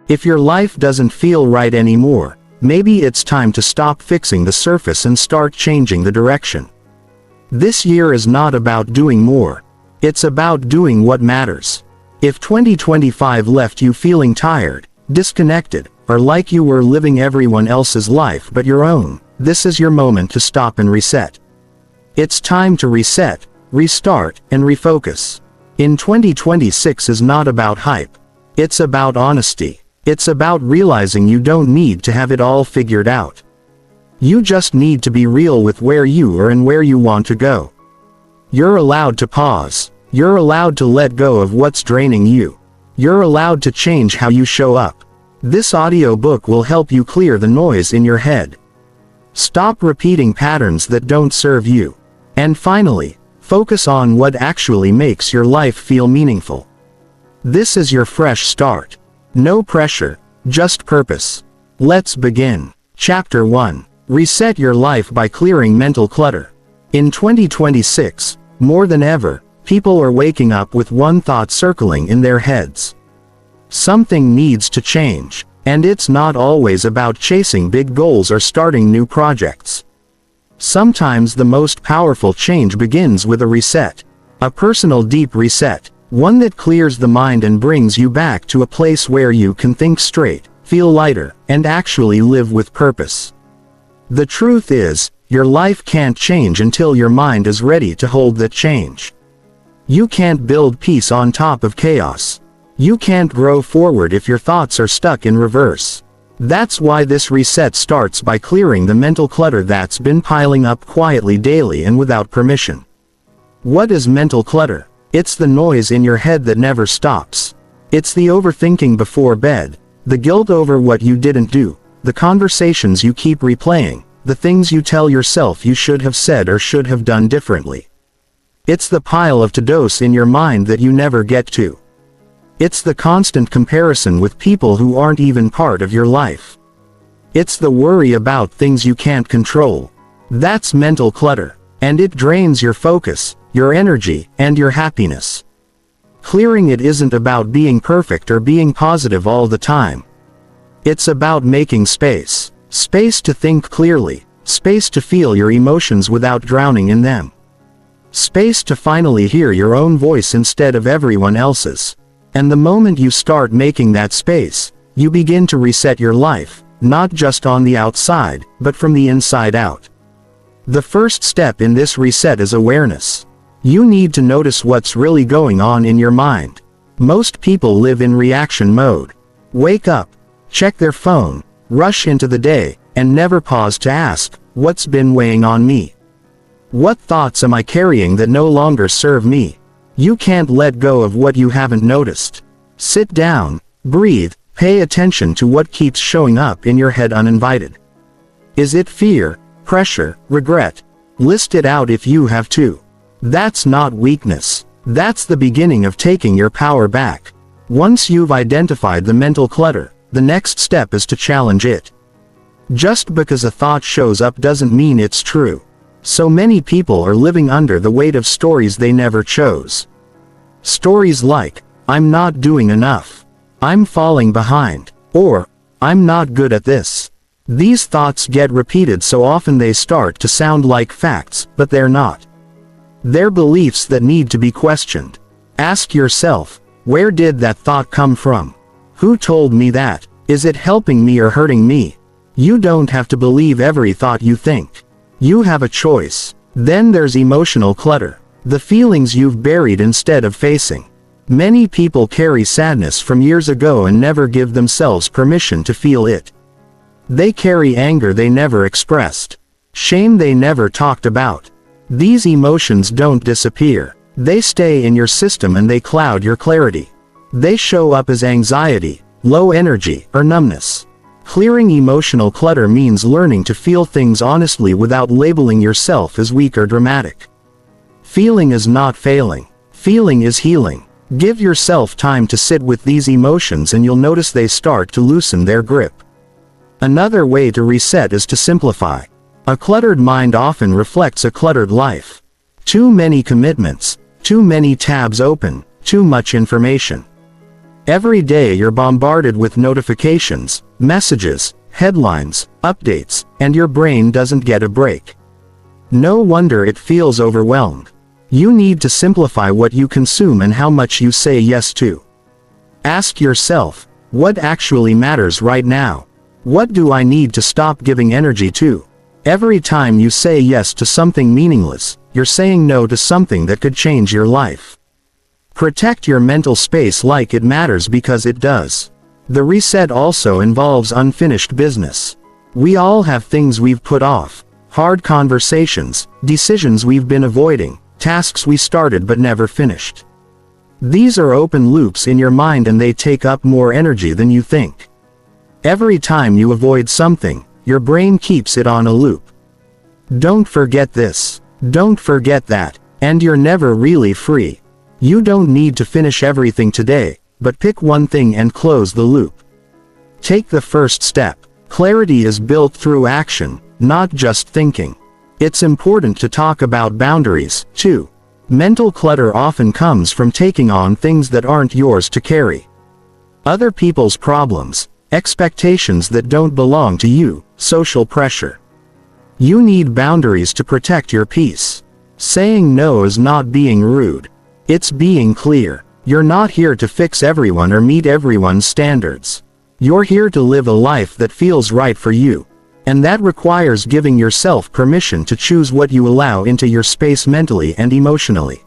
If your life doesn't feel right anymore, maybe it's time to stop fixing the surface and start changing the direction. This year is not about doing more. It's about doing what matters. If 2025 left you feeling tired, disconnected, or like you were living everyone else's life but your own, this is your moment to stop and reset. It's time to reset, restart, and refocus. In 2026 is not about hype. It's about honesty. It's about realizing you don't need to have it all figured out. You just need to be real with where you are and where you want to go. You're allowed to pause. You're allowed to let go of what's draining you. You're allowed to change how you show up. This audiobook will help you clear the noise in your head. Stop repeating patterns that don't serve you. And finally, focus on what actually makes your life feel meaningful. This is your fresh start. No pressure, just purpose. Let's begin. Chapter 1. Reset your life by clearing mental clutter. In 2026, more than ever, people are waking up with one thought circling in their heads. Something needs to change, and it's not always about chasing big goals or starting new projects. Sometimes the most powerful change begins with a reset. A personal deep reset, one that clears the mind and brings you back to a place where you can think straight, feel lighter, and actually live with purpose. The truth is, your life can't change until your mind is ready to hold that change. You can't build peace on top of chaos. You can't grow forward if your thoughts are stuck in reverse. That's why this reset starts by clearing the mental clutter that's been piling up quietly daily and without permission. What is mental clutter? It's the noise in your head that never stops. It's the overthinking before bed, the guilt over what you didn't do, the conversations you keep replaying, the things you tell yourself you should have said or should have done differently. It's the pile of to-dos in your mind that you never get to. It's the constant comparison with people who aren't even part of your life. It's the worry about things you can't control. That's mental clutter, and it drains your focus, your energy, and your happiness. Clearing it isn't about being perfect or being positive all the time. It's about making space. Space to think clearly. Space to feel your emotions without drowning in them. Space to finally hear your own voice instead of everyone else's. And the moment you start making that space, you begin to reset your life, not just on the outside, but from the inside out. The first step in this reset is awareness. You need to notice what's really going on in your mind. Most people live in reaction mode. Wake up, check their phone, rush into the day, and never pause to ask, what's been weighing on me? What thoughts am I carrying that no longer serve me? You can't let go of what you haven't noticed. Sit down, breathe, pay attention to what keeps showing up in your head uninvited. Is it fear, pressure, regret? List it out if you have to. That's not weakness. That's the beginning of taking your power back. Once you've identified the mental clutter, the next step is to challenge it. Just because a thought shows up doesn't mean it's true. So many people are living under the weight of stories they never chose. Stories like, I'm not doing enough. I'm falling behind. Or, I'm not good at this. These thoughts get repeated so often they start to sound like facts, but they're not. They're beliefs that need to be questioned. Ask yourself, where did that thought come from? Who told me that? Is it helping me or hurting me? You don't have to believe every thought you think. You have a choice. Then there's emotional clutter. The feelings you've buried instead of facing. Many people carry sadness from years ago and never give themselves permission to feel it. They carry anger they never expressed. Shame they never talked about. These emotions don't disappear. They stay in your system and they cloud your clarity. They show up as anxiety, low energy, or numbness. Clearing emotional clutter means learning to feel things honestly without labeling yourself as weak or dramatic. Feeling is not failing. Feeling is healing. Give yourself time to sit with these emotions and you'll notice they start to loosen their grip. Another way to reset is to simplify. A cluttered mind often reflects a cluttered life. Too many commitments, too many tabs open, too much information. Every day you're bombarded with notifications, messages, headlines, updates, and your brain doesn't get a break. No wonder it feels overwhelmed. You need to simplify what you consume and how much you say yes to. Ask yourself, what actually matters right now? What do I need to stop giving energy to? Every time you say yes to something meaningless, you're saying no to something that could change your life. Protect your mental space like it matters, because it does. The reset also involves unfinished business. We all have things we've put off, hard conversations, decisions we've been avoiding, tasks we started but never finished. These are open loops in your mind, and they take up more energy than you think. Every time you avoid something, your brain keeps it on a loop. Don't forget this. Don't forget that. And you're never really free. You don't need to finish everything today, but pick one thing and close the loop. Take the first step. Clarity is built through action, not just thinking. It's important to talk about boundaries, too. Mental clutter often comes from taking on things that aren't yours to carry. Other people's problems, expectations that don't belong to you, social pressure. You need boundaries to protect your peace. Saying no is not being rude. It's being clear. You're not here to fix everyone or meet everyone's standards. You're here to live a life that feels right for you. And that requires giving yourself permission to choose what you allow into your space mentally and emotionally.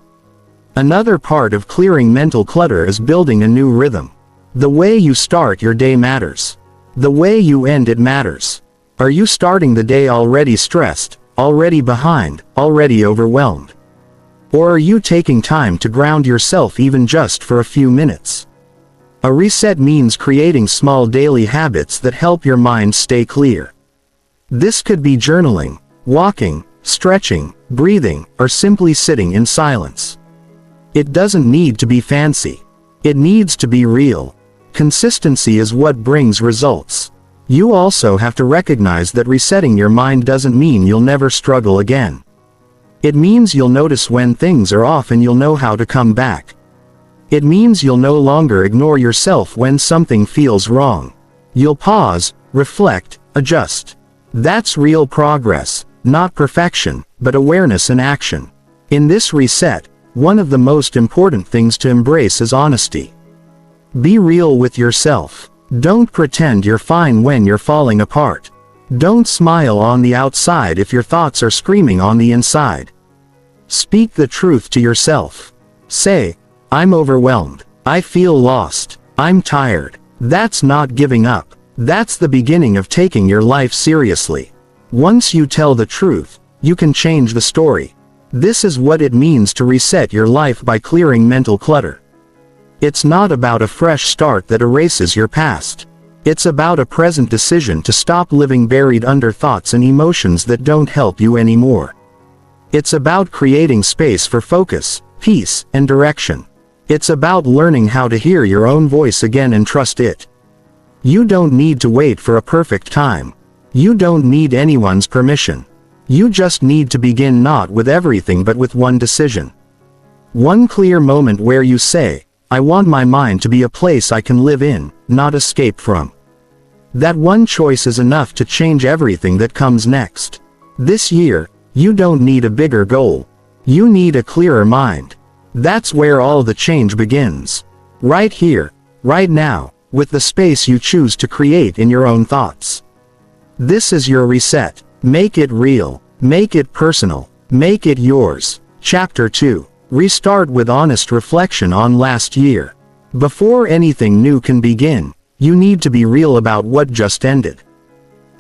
Another part of clearing mental clutter is building a new rhythm. The way you start your day matters. The way you end it matters. Are you starting the day already stressed, already behind, already overwhelmed? Or are you taking time to ground yourself, even just for a few minutes? A reset means creating small daily habits that help your mind stay clear. This could be journaling, walking, stretching, breathing, or simply sitting in silence. It doesn't need to be fancy. It needs to be real. Consistency is what brings results. You also have to recognize that resetting your mind doesn't mean you'll never struggle again. It means you'll notice when things are off and you'll know how to come back. It means you'll no longer ignore yourself when something feels wrong. You'll pause, reflect, adjust. That's real progress, not perfection, but awareness in action. In this reset, one of the most important things to embrace is honesty. Be real with yourself. Don't pretend you're fine when you're falling apart. Don't smile on the outside if your thoughts are screaming on the inside. Speak the truth to yourself. Say, I'm overwhelmed. I feel lost. I'm tired. That's not giving up. That's the beginning of taking your life seriously. Once you tell the truth, you can change the story. This is what it means to reset your life by clearing mental clutter. It's not about a fresh start that erases your past. It's about a present decision to stop living buried under thoughts and emotions that don't help you anymore. It's about creating space for focus, peace, and direction. It's about learning how to hear your own voice again and trust it. You don't need to wait for a perfect time. You don't need anyone's permission. You just need to begin, not with everything but with one decision. One clear moment where you say, I want my mind to be a place I can live in, not escape from. That one choice is enough to change everything that comes next. This year, you don't need a bigger goal. You need a clearer mind. That's where all the change begins. Right here, right now, with the space you choose to create in your own thoughts. This is your reset. Make it real. Make it personal. Make it yours. Chapter 2. Restart with honest reflection on last year. Before anything new can begin, you need to be real about what just ended.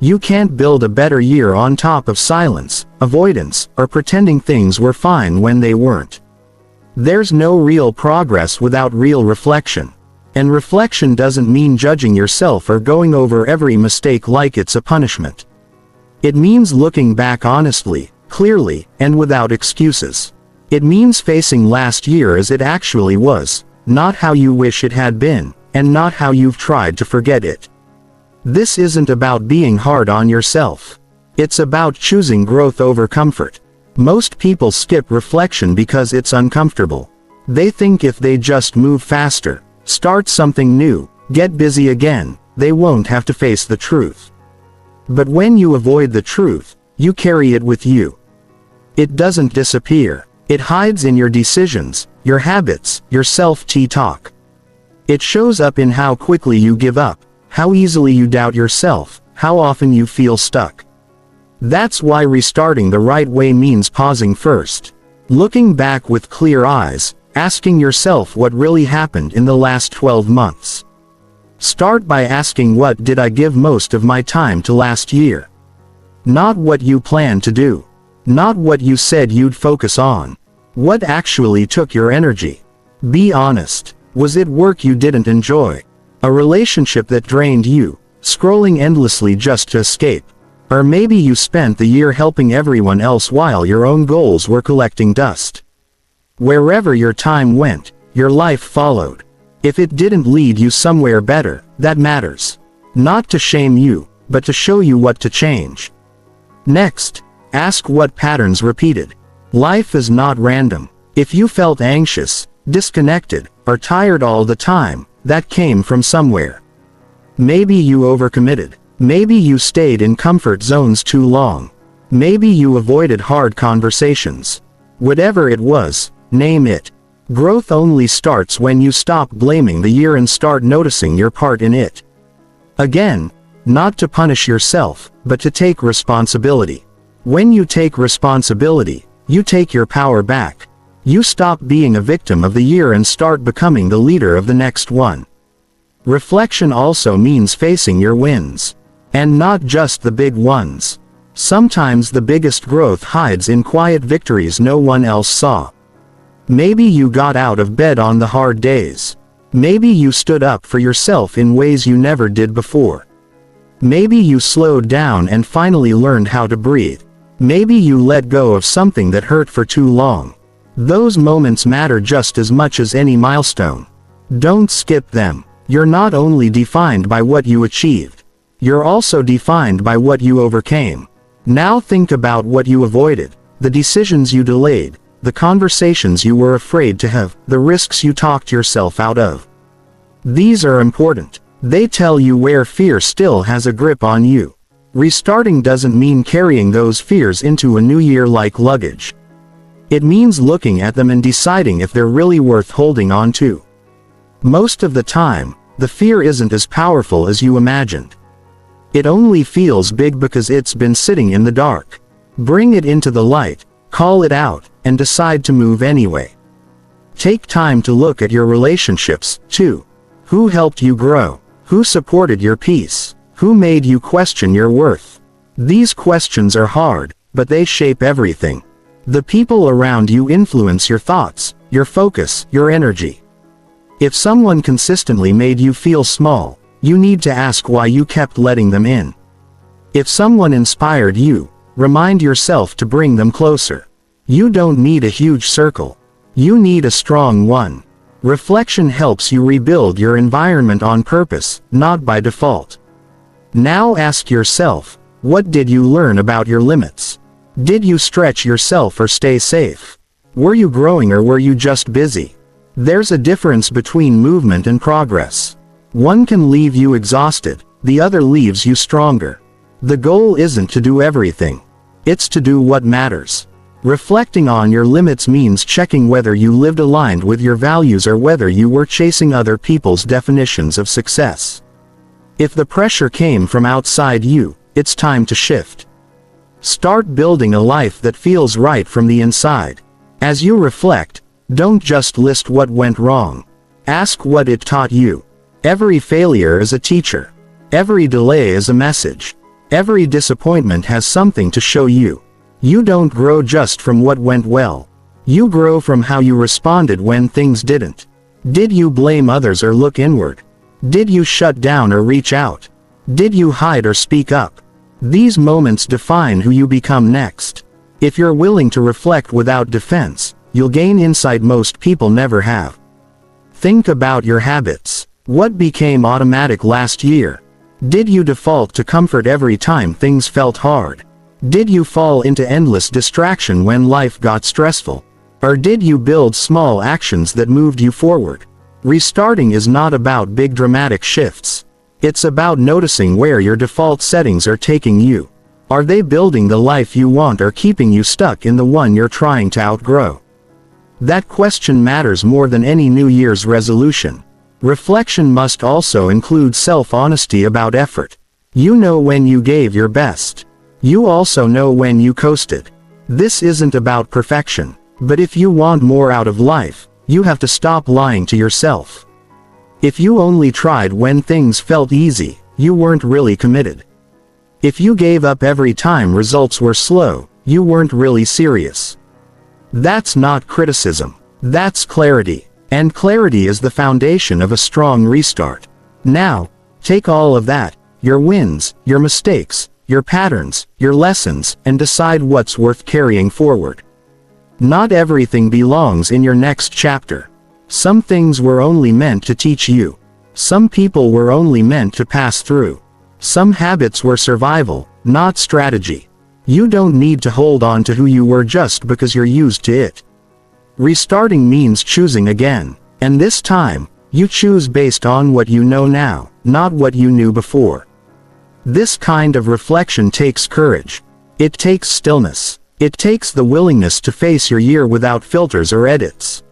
You can't build a better year on top of silence, avoidance, or pretending things were fine when they weren't. There's no real progress without real reflection. And reflection doesn't mean judging yourself or going over every mistake like it's a punishment. It means looking back honestly, clearly, and without excuses. It means facing last year as it actually was, not how you wish it had been, and not how you've tried to forget it. This isn't about being hard on yourself. It's about choosing growth over comfort. Most people skip reflection because it's uncomfortable. They think if they just move faster, Start something new, get busy again, they won't have to face the truth. But when you avoid the truth, you carry it with you. It doesn't disappear. It hides in your decisions, your habits, your self-talk. It shows up in how quickly you give up, how easily you doubt yourself, how often you feel stuck. That's why restarting the right way means pausing first. Looking back with clear eyes, asking yourself what really happened in the last 12 months. Start by asking, what did I give most of my time to last year? Not what you plan to do. Not what you said you'd focus on. What actually took your energy? Be honest. Was it work you didn't enjoy? A relationship that drained you, scrolling endlessly just to escape? Or maybe you spent the year helping everyone else while your own goals were collecting dust. Wherever your time went, your life followed. If it didn't lead you somewhere better, that matters. Not to shame you, but to show you what to change. Next, ask what patterns repeated. Life is not random. If you felt anxious, disconnected, or tired all the time, that came from somewhere. Maybe you overcommitted. Maybe you stayed in comfort zones too long. Maybe you avoided hard conversations. Whatever it was, name it. Growth only starts when you stop blaming the year and start noticing your part in it. Again, not to punish yourself, but to take responsibility. When you take responsibility, you take your power back. You stop being a victim of the year and start becoming the leader of the next one. Reflection also means facing your wins. And not just the big ones. Sometimes the biggest growth hides in quiet victories no one else saw. Maybe you got out of bed on the hard days. Maybe you stood up for yourself in ways you never did before. Maybe you slowed down and finally learned how to breathe. Maybe you let go of something that hurt for too long. Those moments matter just as much as any milestone. Don't skip them. You're not only defined by what you achieved. You're also defined by what you overcame. Now think about what you avoided, the decisions you delayed, the conversations you were afraid to have, the risks you talked yourself out of. These are important. They tell you where fear still has a grip on you. Restarting doesn't mean carrying those fears into a new year like luggage. It means looking at them and deciding if they're really worth holding on to. Most of the time, the fear isn't as powerful as you imagined. It only feels big because it's been sitting in the dark. Bring it into the light, call it out, and decide to move anyway. Take time to look at your relationships, too. Who helped you grow? Who supported your peace? Who made you question your worth? These questions are hard, but they shape everything. The people around you influence your thoughts, your focus, your energy. If someone consistently made you feel small, you need to ask why you kept letting them in. If someone inspired you, remind yourself to bring them closer. You don't need a huge circle. You need a strong one. Reflection helps you rebuild your environment on purpose, not by default. Now ask yourself, what did you learn about your limits? Did you stretch yourself or stay safe? Were you growing or were you just busy? There's a difference between movement and progress. One can leave you exhausted, the other leaves you stronger. The goal isn't to do everything. It's to do what matters. Reflecting on your limits means checking whether you lived aligned with your values or whether you were chasing other people's definitions of success. If the pressure came from outside you, it's time to shift. Start building a life that feels right from the inside. As you reflect, don't just list what went wrong. Ask what it taught you. Every failure is a teacher. Every delay is a message. Every disappointment has something to show you. You don't grow just from what went well. You grow from how you responded when things didn't. Did you blame others or look inward? Did you shut down or reach out? Did you hide or speak up? These moments define who you become next. If you're willing to reflect without defense, you'll gain insight most people never have. Think about your habits. What became automatic last year? Did you default to comfort every time things felt hard? Did you fall into endless distraction when life got stressful? Or did you build small actions that moved you forward? Restarting is not about big dramatic shifts. It's about noticing where your default settings are taking you. Are they building the life you want or keeping you stuck in the one you're trying to outgrow? That question matters more than any New Year's resolution. Reflection must also include self-honesty about effort. You know when you gave your best. You also know when you coasted. This isn't about perfection, but if you want more out of life, you have to stop lying to yourself. If you only tried when things felt easy, you weren't really committed. If you gave up every time results were slow, you weren't really serious. That's not criticism. That's clarity. And clarity is the foundation of a strong restart. Now, take all of that, your wins, your mistakes, your patterns, your lessons, and decide what's worth carrying forward. Not everything belongs in your next chapter. Some things were only meant to teach you. Some people were only meant to pass through. Some habits were survival, not strategy. You don't need to hold on to who you were just because you're used to it. Restarting means choosing again, and this time, you choose based on what you know now, not what you knew before. This kind of reflection takes courage. It takes stillness. It takes the willingness to face your year without filters or edits.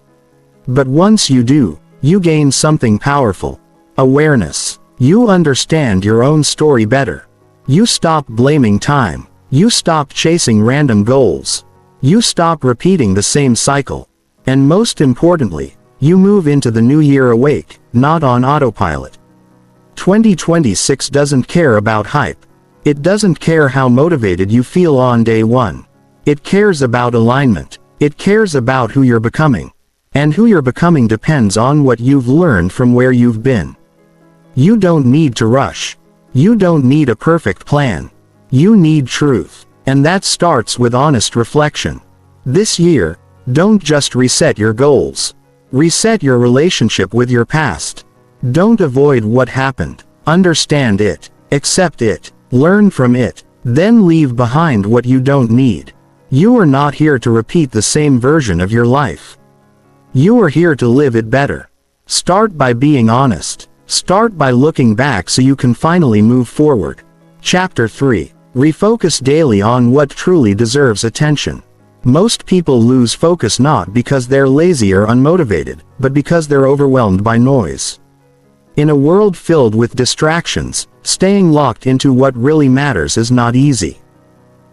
But once you do, you gain something powerful. Awareness. You understand your own story better. You stop blaming time. You stop chasing random goals. You stop repeating the same cycle. And most importantly, you move into the new year awake, not on autopilot. 2026 doesn't care about hype. It doesn't care how motivated you feel on day one. It cares about alignment. It cares about who you're becoming. And who you're becoming depends on what you've learned from where you've been. You don't need to rush. You don't need a perfect plan. You need truth. And that starts with honest reflection. This year, don't just reset your goals. Reset your relationship with your past. Don't avoid what happened. Understand it. Accept it. Learn from it. Then leave behind what you don't need. You are not here to repeat the same version of your life. You are here to live it better. Start by being honest. Start by looking back so you can finally move forward. Chapter 3. Refocus daily on what truly deserves attention. Most people lose focus not because they're lazy or unmotivated, but because they're overwhelmed by noise. In a world filled with distractions, staying locked into what really matters is not easy.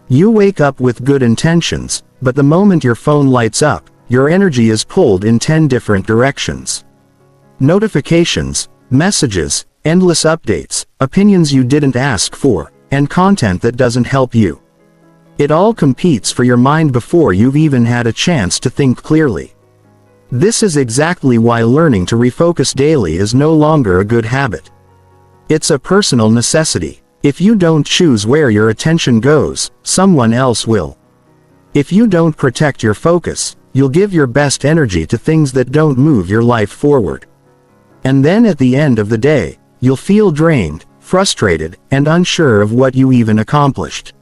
You wake up with good intentions, but the moment your phone lights up, your energy is pulled in 10 different directions. Notifications, messages, endless updates, opinions you didn't ask for, and content that doesn't help you. It all competes for your mind before you've even had a chance to think clearly. This is exactly why learning to refocus daily is no longer a good habit. It's a personal necessity. If you don't choose where your attention goes, someone else will. If you don't protect your focus, you'll give your best energy to things that don't move your life forward. And then at the end of the day, you'll feel drained, frustrated, and unsure of what you even accomplished.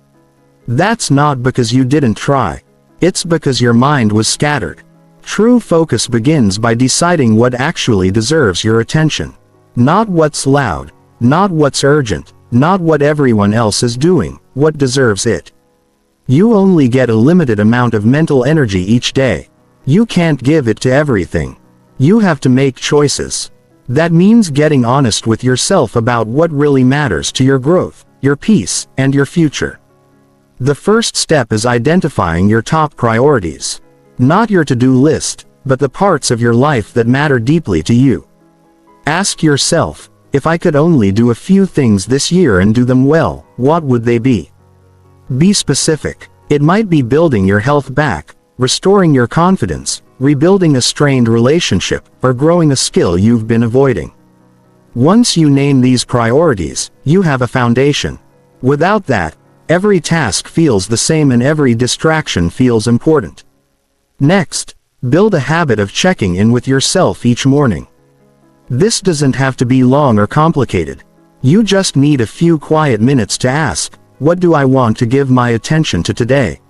That's not because you didn't try. It's because your mind was scattered. True focus begins by deciding what actually deserves your attention. Not what's loud, not what's urgent, not what everyone else is doing, what deserves it. You only get a limited amount of mental energy each day. You can't give it to everything. You have to make choices. That means getting honest with yourself about what really matters to your growth, your peace, and your future. The first step is identifying your top priorities. Not your to-do list, but the parts of your life that matter deeply to you. Ask yourself, if I could only do a few things this year and do them well, what would they be? Be specific. It might be building your health back, restoring your confidence, rebuilding a strained relationship, or growing a skill you've been avoiding. Once you name these priorities, you have a foundation. Without that, every task feels the same and every distraction feels important. Next, build a habit of checking in with yourself each morning. This doesn't have to be long or complicated. You just need a few quiet minutes to ask, what do I want to give my attention to today?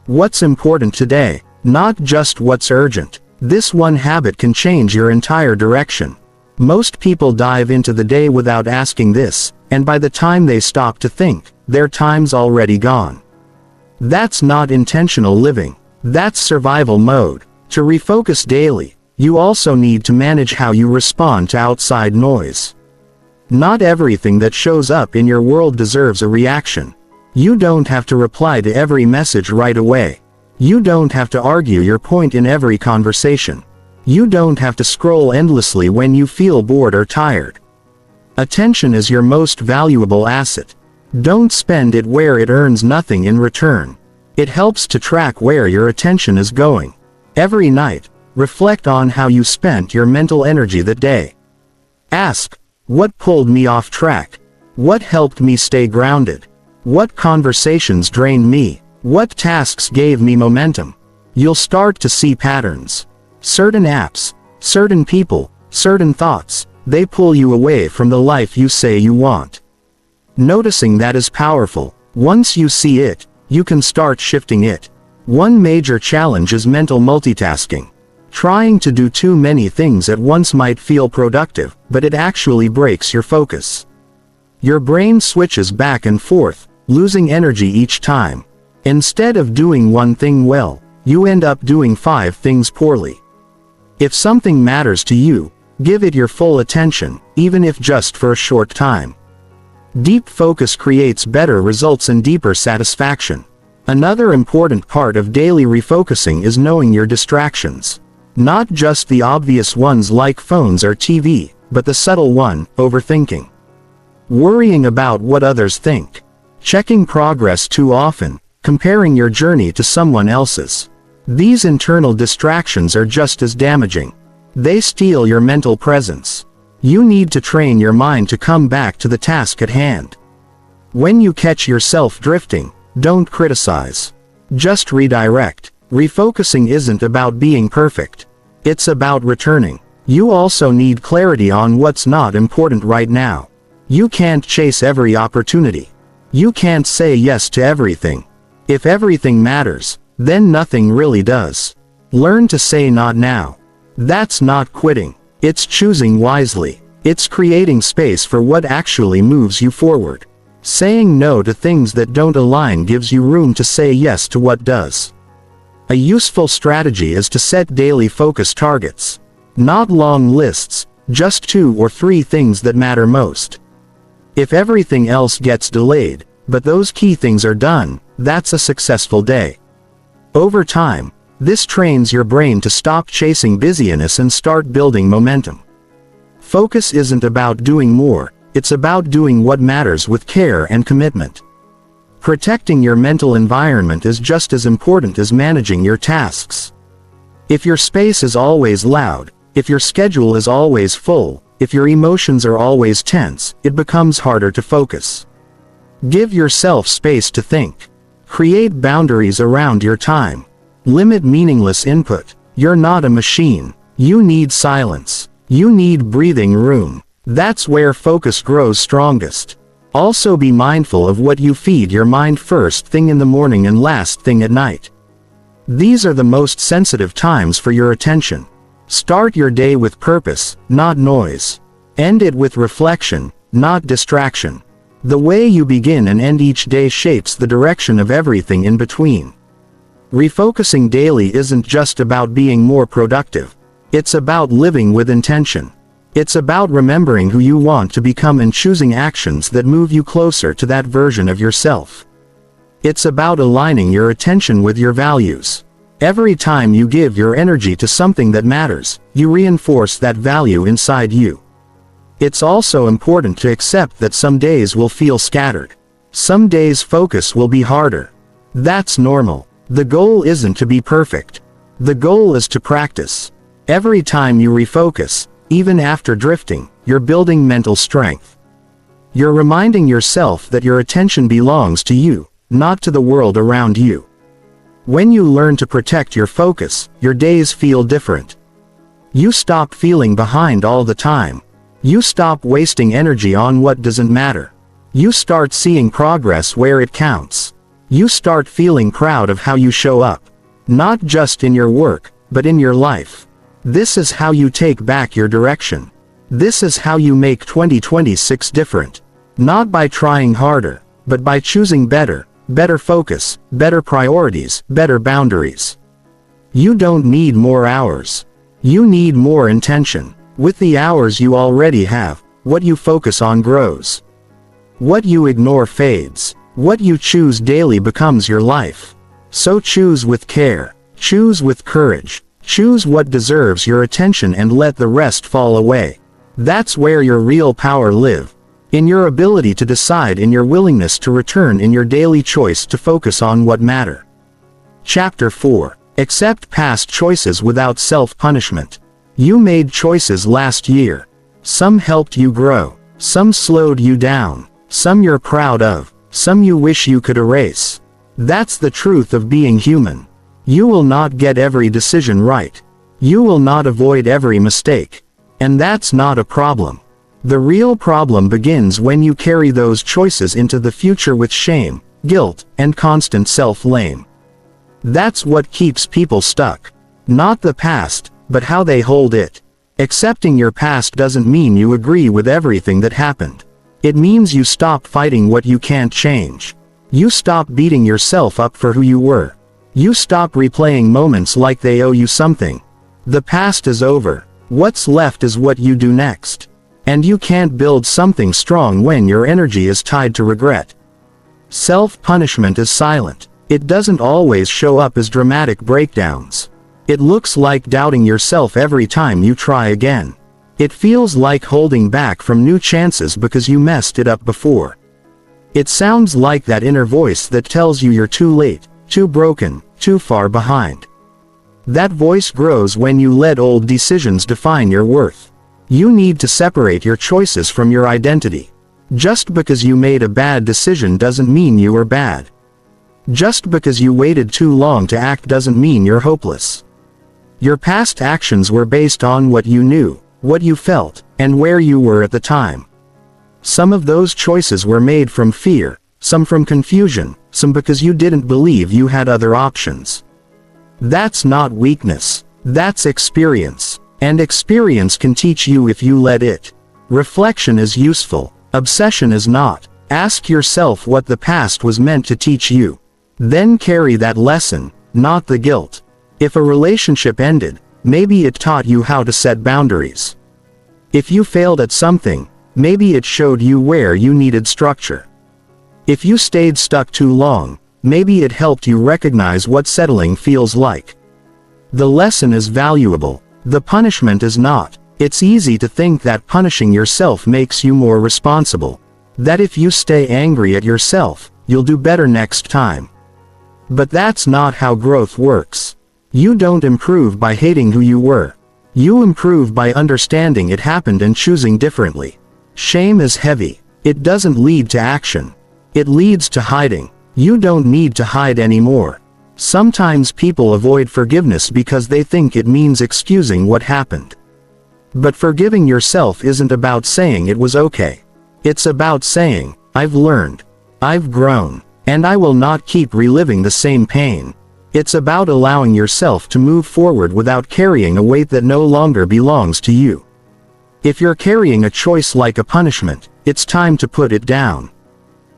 What's important today? Not just what's urgent. This one habit can change your entire direction. Most people dive into the day without asking this, and by the time they stop to think, their time's already gone. That's not intentional living. That's survival mode. To refocus daily, you also need to manage how you respond to outside noise. Not everything that shows up in your world deserves a reaction. You don't have to reply to every message right away. You don't have to argue your point in every conversation. You don't have to scroll endlessly when you feel bored or tired. Attention is your most valuable asset. Don't spend it where it earns nothing in return. It helps to track where your attention is going. Every night, reflect on how you spent your mental energy that day. Ask, what pulled me off track? What helped me stay grounded? What conversations drained me? What tasks gave me momentum? You'll start to see patterns. Certain apps, certain people, certain thoughts, they pull you away from the life you say you want. Noticing that is powerful. Once you see it, you can start shifting it. One major challenge is mental multitasking. Trying to do too many things at once might feel productive, but it actually breaks your focus. Your brain switches back and forth, losing energy each time. Instead of doing one thing well, you end up doing 5 things poorly. If something matters to you, give it your full attention, even if just for a short time. Deep focus creates better results and deeper satisfaction. Another important part of daily refocusing is knowing your distractions. Not just the obvious ones like phones or TV, but the subtle one, overthinking. Worrying about what others think. Checking progress too often. Comparing your journey to someone else's. These internal distractions are just as damaging. They steal your mental presence. You need to train your mind to come back to the task at hand. When you catch yourself drifting, don't criticize. Just redirect. Refocusing isn't about being perfect. It's about returning. You also need clarity on what's not important right now. You can't chase every opportunity. You can't say yes to everything. If everything matters, then nothing really does. Learn to say not now. That's not quitting. It's choosing wisely. It's creating space for what actually moves you forward. Saying no to things that don't align gives you room to say yes to what does. A useful strategy is to set daily focus targets. Not long lists, just 2 or 3 things that matter most. If everything else gets delayed, but those key things are done, that's a successful day. Over time, this trains your brain to stop chasing busyness and start building momentum. Focus isn't about doing more, it's about doing what matters with care and commitment. Protecting your mental environment is just as important as managing your tasks. If your space is always loud, if your schedule is always full, if your emotions are always tense, it becomes harder to focus. Give yourself space to think. Create boundaries around your time. Limit meaningless input. You're not a machine. You need silence. You need breathing room. That's where focus grows strongest. Also be mindful of what you feed your mind first thing in the morning and last thing at night. These are the most sensitive times for your attention. Start your day with purpose, not noise. End it with reflection, not distraction. The way you begin and end each day shapes the direction of everything in between. Refocusing daily isn't just about being more productive. It's about living with intention. It's about remembering who you want to become and choosing actions that move you closer to that version of yourself. It's about aligning your attention with your values. Every time you give your energy to something that matters, you reinforce that value inside you. It's also important to accept that some days will feel scattered. Some days focus will be harder. That's normal. The goal isn't to be perfect. The goal is to practice. Every time you refocus, even after drifting, you're building mental strength. You're reminding yourself that your attention belongs to you, not to the world around you. When you learn to protect your focus, your days feel different. You stop feeling behind all the time. You stop wasting energy on what doesn't matter. You start seeing progress where it counts. You start feeling proud of how you show up. Not just in your work, but in your life. This is how you take back your direction. This is how you make 2026 different. Not by trying harder, but by choosing better, better focus, better priorities, better boundaries. You don't need more hours. You need more intention. With the hours you already have, what you focus on grows. What you ignore fades. What you choose daily becomes your life. So choose with care. Choose with courage. Choose what deserves your attention and let the rest fall away. That's where your real power lives. In your ability to decide, in your willingness to return, in your daily choice to focus on what matters. Chapter 4. Accept past choices without self-punishment. You made choices last year. Some helped you grow. Some slowed you down. Some you're proud of. Some you wish you could erase. That's the truth of being human. You will not get every decision right. You will not avoid every mistake. And that's not a problem. The real problem begins when you carry those choices into the future with shame, guilt, and constant self-blame. That's what keeps people stuck. Not the past, but how they hold it. Accepting your past doesn't mean you agree with everything that happened. It means you stop fighting what you can't change. You stop beating yourself up for who you were. You stop replaying moments like they owe you something. The past is over. What's left is what you do next. And you can't build something strong when your energy is tied to regret. Self-punishment is silent. It doesn't always show up as dramatic breakdowns. It looks like doubting yourself every time you try again. It feels like holding back from new chances because you messed it up before. It sounds like that inner voice that tells you you're too late, too broken, too far behind. That voice grows when you let old decisions define your worth. You need to separate your choices from your identity. Just because you made a bad decision doesn't mean you were bad. Just because you waited too long to act doesn't mean you're hopeless. Your past actions were based on what you knew, what you felt, and where you were at the time. Some of those choices were made from fear, some from confusion, some because you didn't believe you had other options. That's not weakness. That's experience. And experience can teach you if you let it. Reflection is useful. Obsession is not. Ask yourself what the past was meant to teach you. Then carry that lesson, not the guilt. If a relationship ended, maybe it taught you how to set boundaries. If you failed at something, maybe it showed you where you needed structure. If you stayed stuck too long, maybe it helped you recognize what settling feels like. The lesson is valuable. The punishment is not. It's easy to think that punishing yourself makes you more responsible. That if you stay angry at yourself, you'll do better next time. But that's not how growth works. You don't improve by hating who you were. You improve by understanding it happened and choosing differently. Shame is heavy. It doesn't lead to action. It leads to hiding. You don't need to hide anymore. Sometimes people avoid forgiveness because they think it means excusing what happened. But forgiving yourself isn't about saying it was okay. It's about saying, I've learned. I've grown. And I will not keep reliving the same pain. It's about allowing yourself to move forward without carrying a weight that no longer belongs to you. If you're carrying a choice like a punishment, it's time to put it down.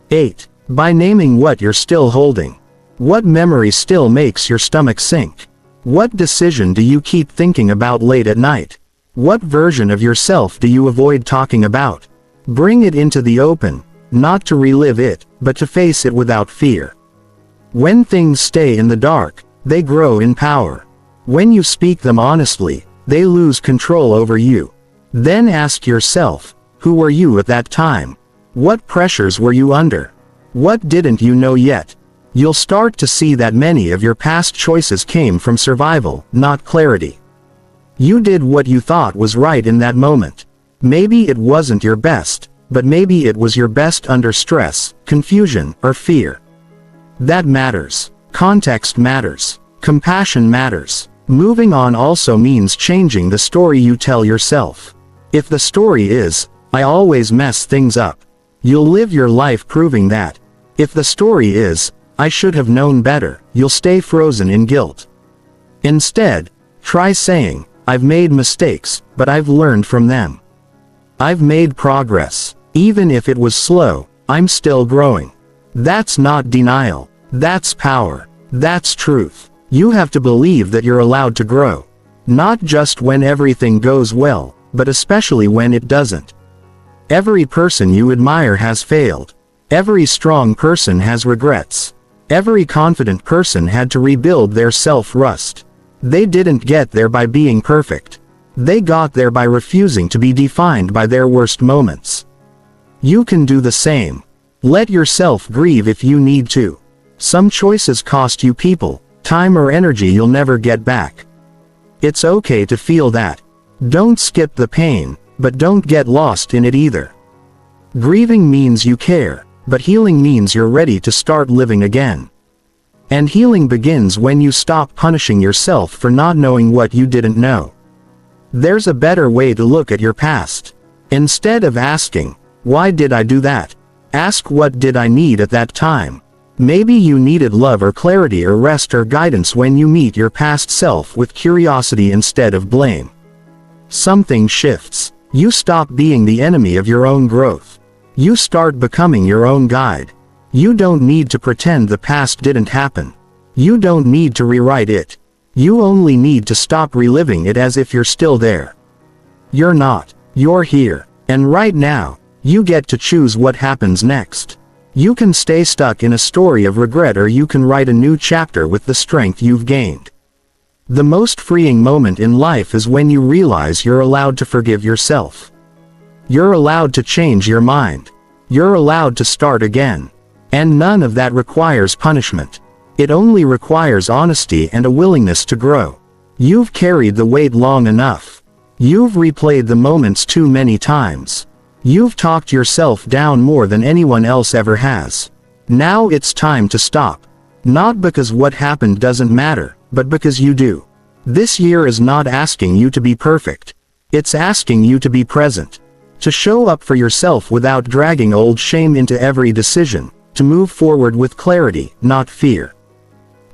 8. By naming what you're still holding. What memory still makes your stomach sink? What decision do you keep thinking about late at night? What version of yourself do you avoid talking about? Bring it into the open, not to relive it, but to face it without fear. When things stay in the dark, they grow in power. When you speak them honestly, they lose control over you. Then ask yourself, who were you at that time? What pressures were you under? What didn't you know yet? You'll start to see that many of your past choices came from survival, not clarity. You did what you thought was right in that moment. Maybe it wasn't your best, but maybe it was your best under stress, confusion, or fear. That matters. Context matters. Compassion matters. Moving on also means changing the story you tell yourself. If the story is, I always mess things up, you'll live your life proving that. If the story is, I should have known better, you'll stay frozen in guilt. Instead, try saying, I've made mistakes, but I've learned from them. I've made progress. Even if it was slow, I'm still growing. That's not denial. That's power. That's truth. You have to believe that you're allowed to grow. Not just when everything goes well, but especially when it doesn't. Every person you admire has failed. Every strong person has regrets. Every confident person had to rebuild their self-trust. They didn't get there by being perfect. They got there by refusing to be defined by their worst moments. You can do the same. Let yourself grieve if you need to. Some choices cost you people, time or energy you'll never get back. It's okay to feel that. Don't skip the pain, but don't get lost in it either. Grieving means you care, but healing means you're ready to start living again. And healing begins when you stop punishing yourself for not knowing what you didn't know. There's a better way to look at your past. Instead of asking, "Why did I do that?" ask, "What did I need at that time?" Maybe you needed love or clarity or rest or guidance when you meet your past self with curiosity instead of blame. Something shifts. You stop being the enemy of your own growth. You start becoming your own guide. You don't need to pretend the past didn't happen. You don't need to rewrite it. You only need to stop reliving it as if you're still there. You're not. You're here. And right now, you get to choose what happens next. You can stay stuck in a story of regret, or you can write a new chapter with the strength you've gained. The most freeing moment in life is when you realize you're allowed to forgive yourself. You're allowed to change your mind. You're allowed to start again. And none of that requires punishment. It only requires honesty and a willingness to grow. You've carried the weight long enough. You've replayed the moments too many times. You've talked yourself down more than anyone else ever has. Now it's time to stop. Not because what happened doesn't matter, but because you do. This year is not asking you to be perfect. It's asking you to be present. To show up for yourself without dragging old shame into every decision. To move forward with clarity, not fear.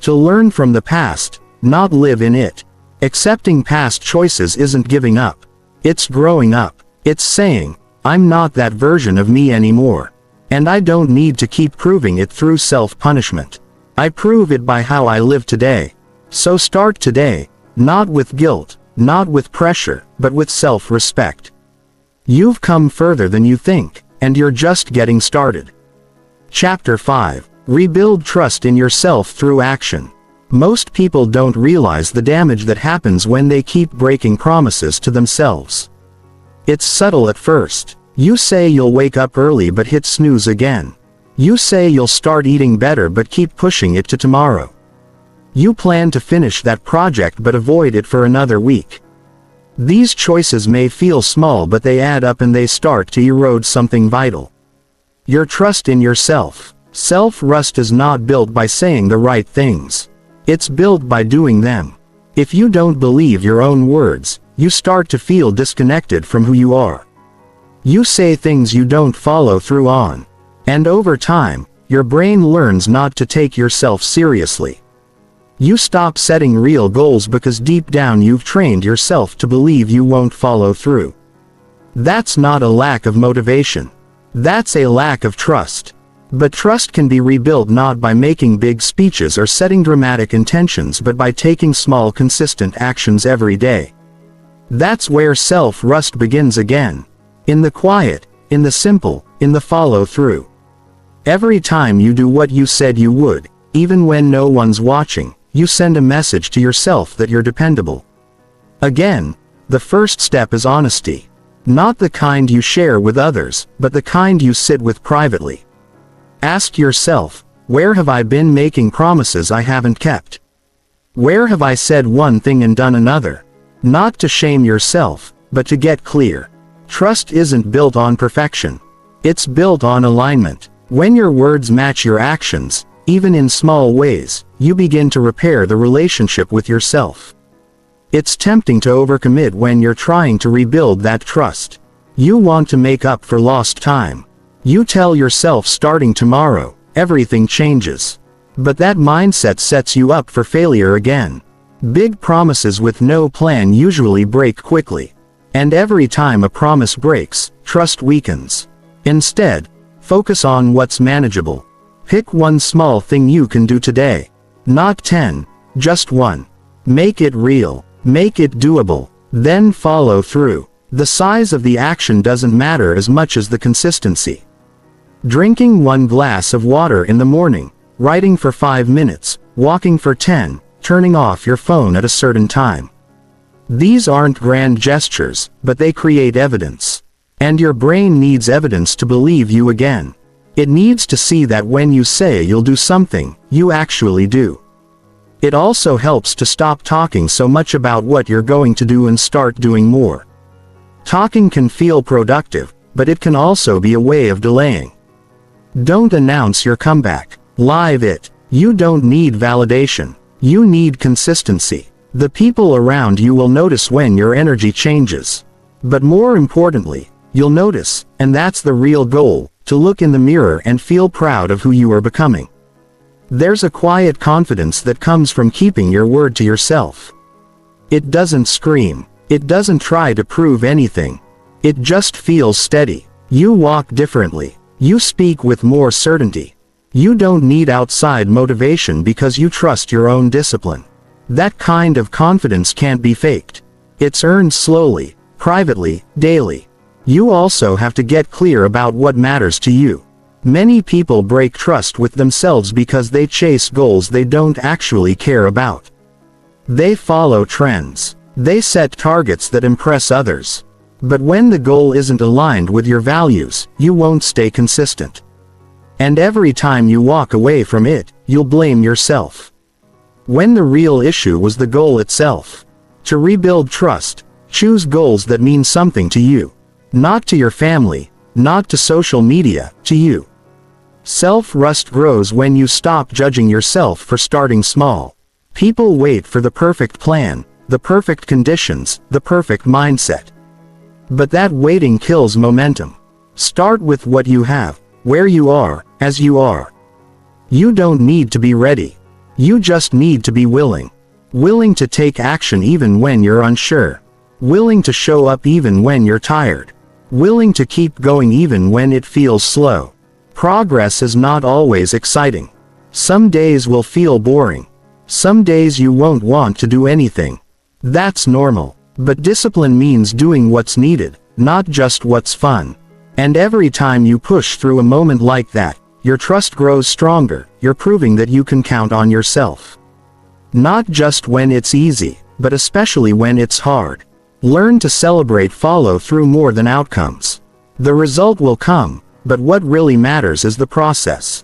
To learn from the past, not live in it. Accepting past choices isn't giving up. It's growing up. It's saying, "I'm not that version of me anymore. And I don't need to keep proving it through self-punishment. I prove it by how I live today." So start today, not with guilt, not with pressure, but with self-respect. You've come further than you think, and you're just getting started. Chapter 5. Rebuild trust in yourself through action. Most people don't realize the damage that happens when they keep breaking promises to themselves. It's subtle at first. You say you'll wake up early but hit snooze again. You say you'll start eating better but keep pushing it to tomorrow. You plan to finish that project but avoid it for another week. These choices may feel small, but they add up and they start to erode something vital. Your trust in yourself. Self-trust is not built by saying the right things. It's built by doing them. If you don't believe your own words, you start to feel disconnected from who you are. You say things you don't follow through on. And over time, your brain learns not to take yourself seriously. You stop setting real goals because deep down you've trained yourself to believe you won't follow through. That's not a lack of motivation. That's a lack of trust. But trust can be rebuilt not by making big speeches or setting dramatic intentions, but by taking small consistent actions every day. That's where self-trust begins again. In the quiet, in the simple, in the follow-through. Every time you do what you said you would, even when no one's watching, you send a message to yourself that you're dependable. Again, the first step is honesty. Not the kind you share with others, but the kind you sit with privately. Ask yourself, where have I been making promises I haven't kept? Where have I said one thing and done another? Not to shame yourself, but to get clear. Trust isn't built on perfection. It's built on alignment. When your words match your actions, even in small ways, you begin to repair the relationship with yourself. It's tempting to overcommit when you're trying to rebuild that trust. You want to make up for lost time. You tell yourself starting tomorrow, everything changes. But that mindset sets you up for failure again. Big promises with no plan usually break quickly. And every time a promise breaks, trust weakens. Instead, focus on what's manageable. Pick one small thing you can do today. Not 10, just one. Make it real. Make it doable. Then follow through. The size of the action doesn't matter as much as the consistency. Drinking 1 glass of water in the morning, writing for 5 minutes, walking for 10, turning off your phone at a certain time. These aren't grand gestures, but they create evidence. And your brain needs evidence to believe you again. It needs to see that when you say you'll do something, you actually do. It also helps to stop talking so much about what you're going to do and start doing more. Talking can feel productive, but it can also be a way of delaying. Don't announce your comeback. Live it. You don't need validation. You need consistency. The people around you will notice when your energy changes. But more importantly, you'll notice, and that's the real goal, to look in the mirror and feel proud of who you are becoming. There's a quiet confidence that comes from keeping your word to yourself. It doesn't scream. It doesn't try to prove anything. It just feels steady. You walk differently. You speak with more certainty. You don't need outside motivation because you trust your own discipline. That kind of confidence can't be faked. It's earned slowly, privately, daily. You also have to get clear about what matters to you. Many people break trust with themselves because they chase goals they don't actually care about. They follow trends. They set targets that impress others. But when the goal isn't aligned with your values, you won't stay consistent. And every time you walk away from it, you'll blame yourself. When the real issue was the goal itself. To rebuild trust, choose goals that mean something to you. Not to your family, not to social media, to you. Self-trust grows when you stop judging yourself for starting small. People wait for the perfect plan, the perfect conditions, the perfect mindset. But that waiting kills momentum. Start with what you have, where you are, as you are. You don't need to be ready. You just need to be willing. Willing to take action even when you're unsure. Willing to show up even when you're tired. Willing to keep going even when it feels slow. Progress is not always exciting. Some days will feel boring. Some days you won't want to do anything. That's normal. But discipline means doing what's needed, not just what's fun. And every time you push through a moment like that, your trust grows stronger. You're proving that you can count on yourself. Not just when it's easy, but especially when it's hard. Learn to celebrate follow-through more than outcomes. The result will come, but what really matters is the process.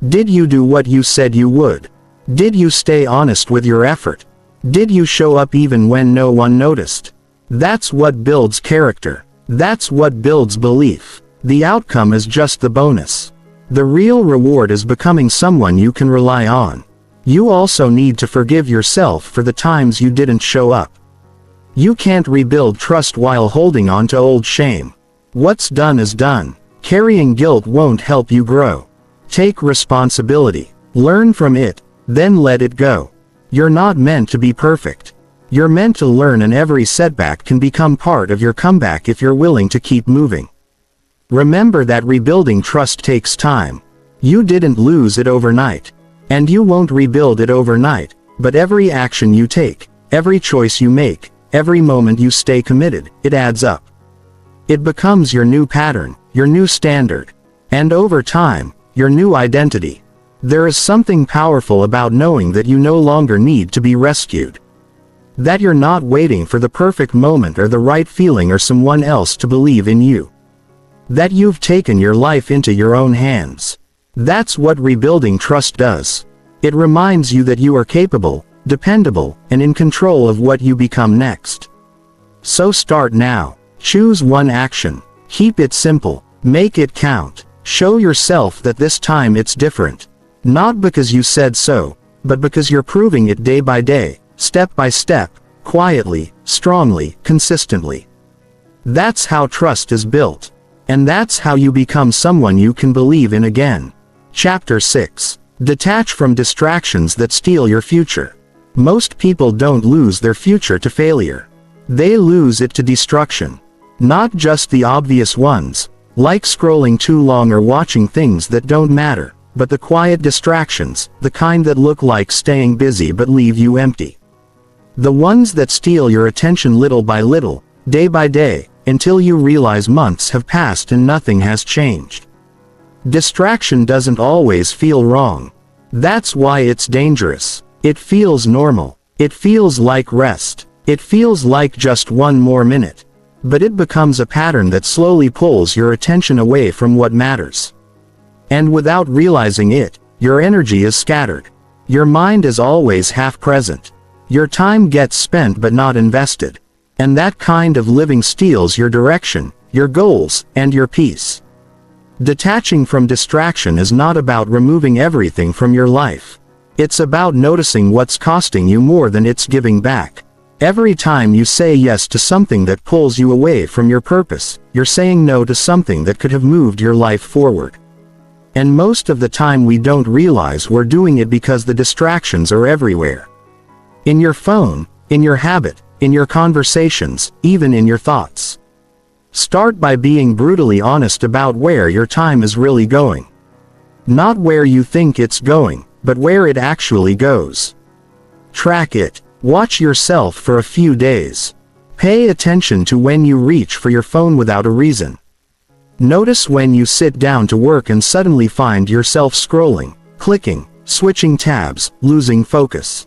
Did you do what you said you would? Did you stay honest with your effort? Did you show up even when no one noticed? That's what builds character. That's what builds belief. The outcome is just the bonus. The real reward is becoming someone you can rely on. You also need to forgive yourself for the times you didn't show up. You can't rebuild trust while holding on to old shame. What's done is done. Carrying guilt won't help you grow. Take responsibility. Learn from it, then let it go. You're not meant to be perfect. You're meant to learn, and every setback can become part of your comeback if you're willing to keep moving. Remember that rebuilding trust takes time. You didn't lose it overnight. And you won't rebuild it overnight, but every action you take, every choice you make, every moment you stay committed, it adds up. It becomes your new pattern, your new standard. And over time, your new identity. There is something powerful about knowing that you no longer need to be rescued. That you're not waiting for the perfect moment or the right feeling or someone else to believe in you. That you've taken your life into your own hands. That's what rebuilding trust does. It reminds you that you are capable, dependable, and in control of what you become next. So start now. Choose one action. Keep it simple. Make it count. Show yourself that this time it's different. Not because you said so, but because you're proving it day by day, step by step, quietly, strongly, consistently. That's how trust is built. And that's how you become someone you can believe in again. Chapter 6. Detach from distractions that steal your future. Most people don't lose their future to failure. They lose it to destruction. Not just the obvious ones, like scrolling too long or watching things that don't matter, but the quiet distractions, the kind that look like staying busy but leave you empty. The ones that steal your attention little by little, day by day, until you realize months have passed and nothing has changed. Distraction doesn't always feel wrong. That's why it's dangerous. It feels normal. It feels like rest. It feels like just one more minute. But it becomes a pattern that slowly pulls your attention away from what matters. And without realizing it, your energy is scattered. Your mind is always half present. Your time gets spent but not invested. And that kind of living steals your direction, your goals, and your peace. Detaching from distraction is not about removing everything from your life. It's about noticing what's costing you more than it's giving back. Every time you say yes to something that pulls you away from your purpose, you're saying no to something that could have moved your life forward. And most of the time we don't realize we're doing it because the distractions are everywhere. In your phone, in your habit, in your conversations, even in your thoughts. Start by being brutally honest about where your time is really going. Not where you think it's going, but where it actually goes. Track it. Watch yourself for a few days. Pay attention to when you reach for your phone without a reason. Notice when you sit down to work and suddenly find yourself scrolling, clicking, switching tabs, losing focus.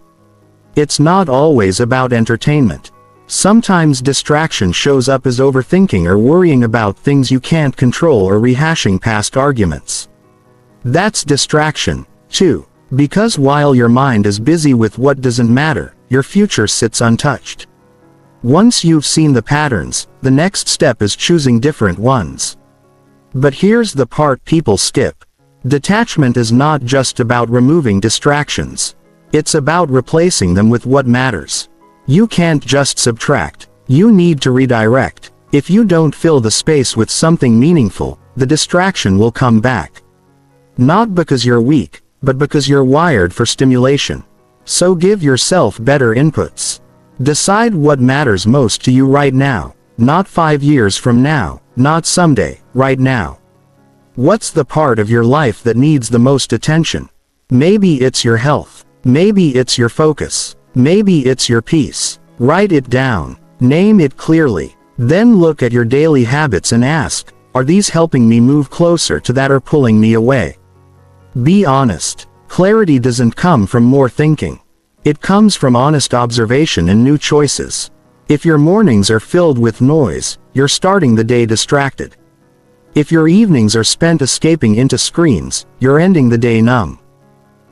It's not always about entertainment. Sometimes distraction shows up as overthinking or worrying about things you can't control or rehashing past arguments. That's distraction, too, because while your mind is busy with what doesn't matter, your future sits untouched. Once you've seen the patterns, the next step is choosing different ones. But here's the part people skip. Detachment is not just about removing distractions. It's about replacing them with what matters. You can't just subtract. You need to redirect. If you don't fill the space with something meaningful, the distraction will come back. Not because you're weak, but because you're wired for stimulation. So give yourself better inputs. Decide what matters most to you right now, not 5 years from now, not someday, right now. What's the part of your life that needs the most attention? Maybe it's your health. Maybe it's your focus. Maybe it's your peace. Write it down. Name it clearly. Then look at your daily habits and ask, are these helping me move closer to that or pulling me away? Be honest. Clarity doesn't come from more thinking. It comes from honest observation and new choices. If your mornings are filled with noise, you're starting the day distracted. If your evenings are spent escaping into screens, you're ending the day numb.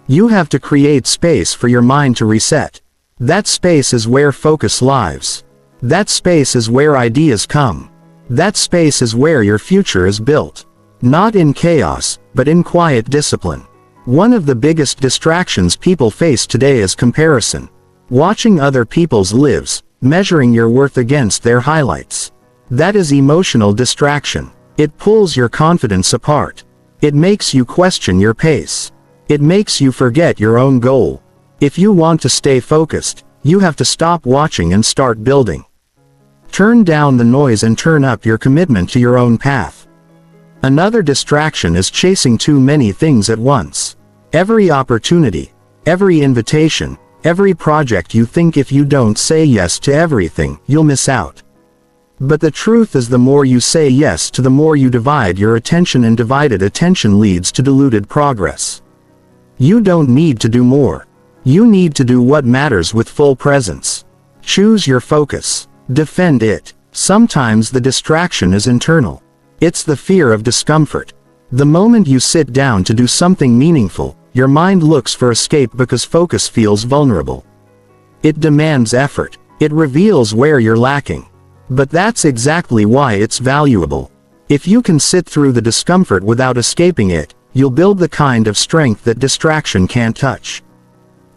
You have to create space for your mind to reset. That space is where focus lives. That space is where ideas come. That space is where your future is built. Not in chaos, but in quiet discipline. One of the biggest distractions people face today is comparison. Watching other people's lives, measuring your worth against their highlights. That is emotional distraction. It pulls your confidence apart. It makes you question your pace. It makes you forget your own goal. If you want to stay focused, you have to stop watching and start building. Turn down the noise and turn up your commitment to your own path. Another distraction is chasing too many things at once. Every opportunity, every invitation, every project, you think if you don't say yes to everything, you'll miss out. But the truth is, the more you say yes to, the more you divide your attention, and divided attention leads to diluted progress. You don't need to do more. You need to do what matters with full presence. Choose your focus. Defend it. Sometimes the distraction is internal. It's the fear of discomfort. The moment you sit down to do something meaningful, your mind looks for escape because focus feels vulnerable. It demands effort. It reveals where you're lacking. But that's exactly why it's valuable. If you can sit through the discomfort without escaping it, you'll build the kind of strength that distraction can't touch.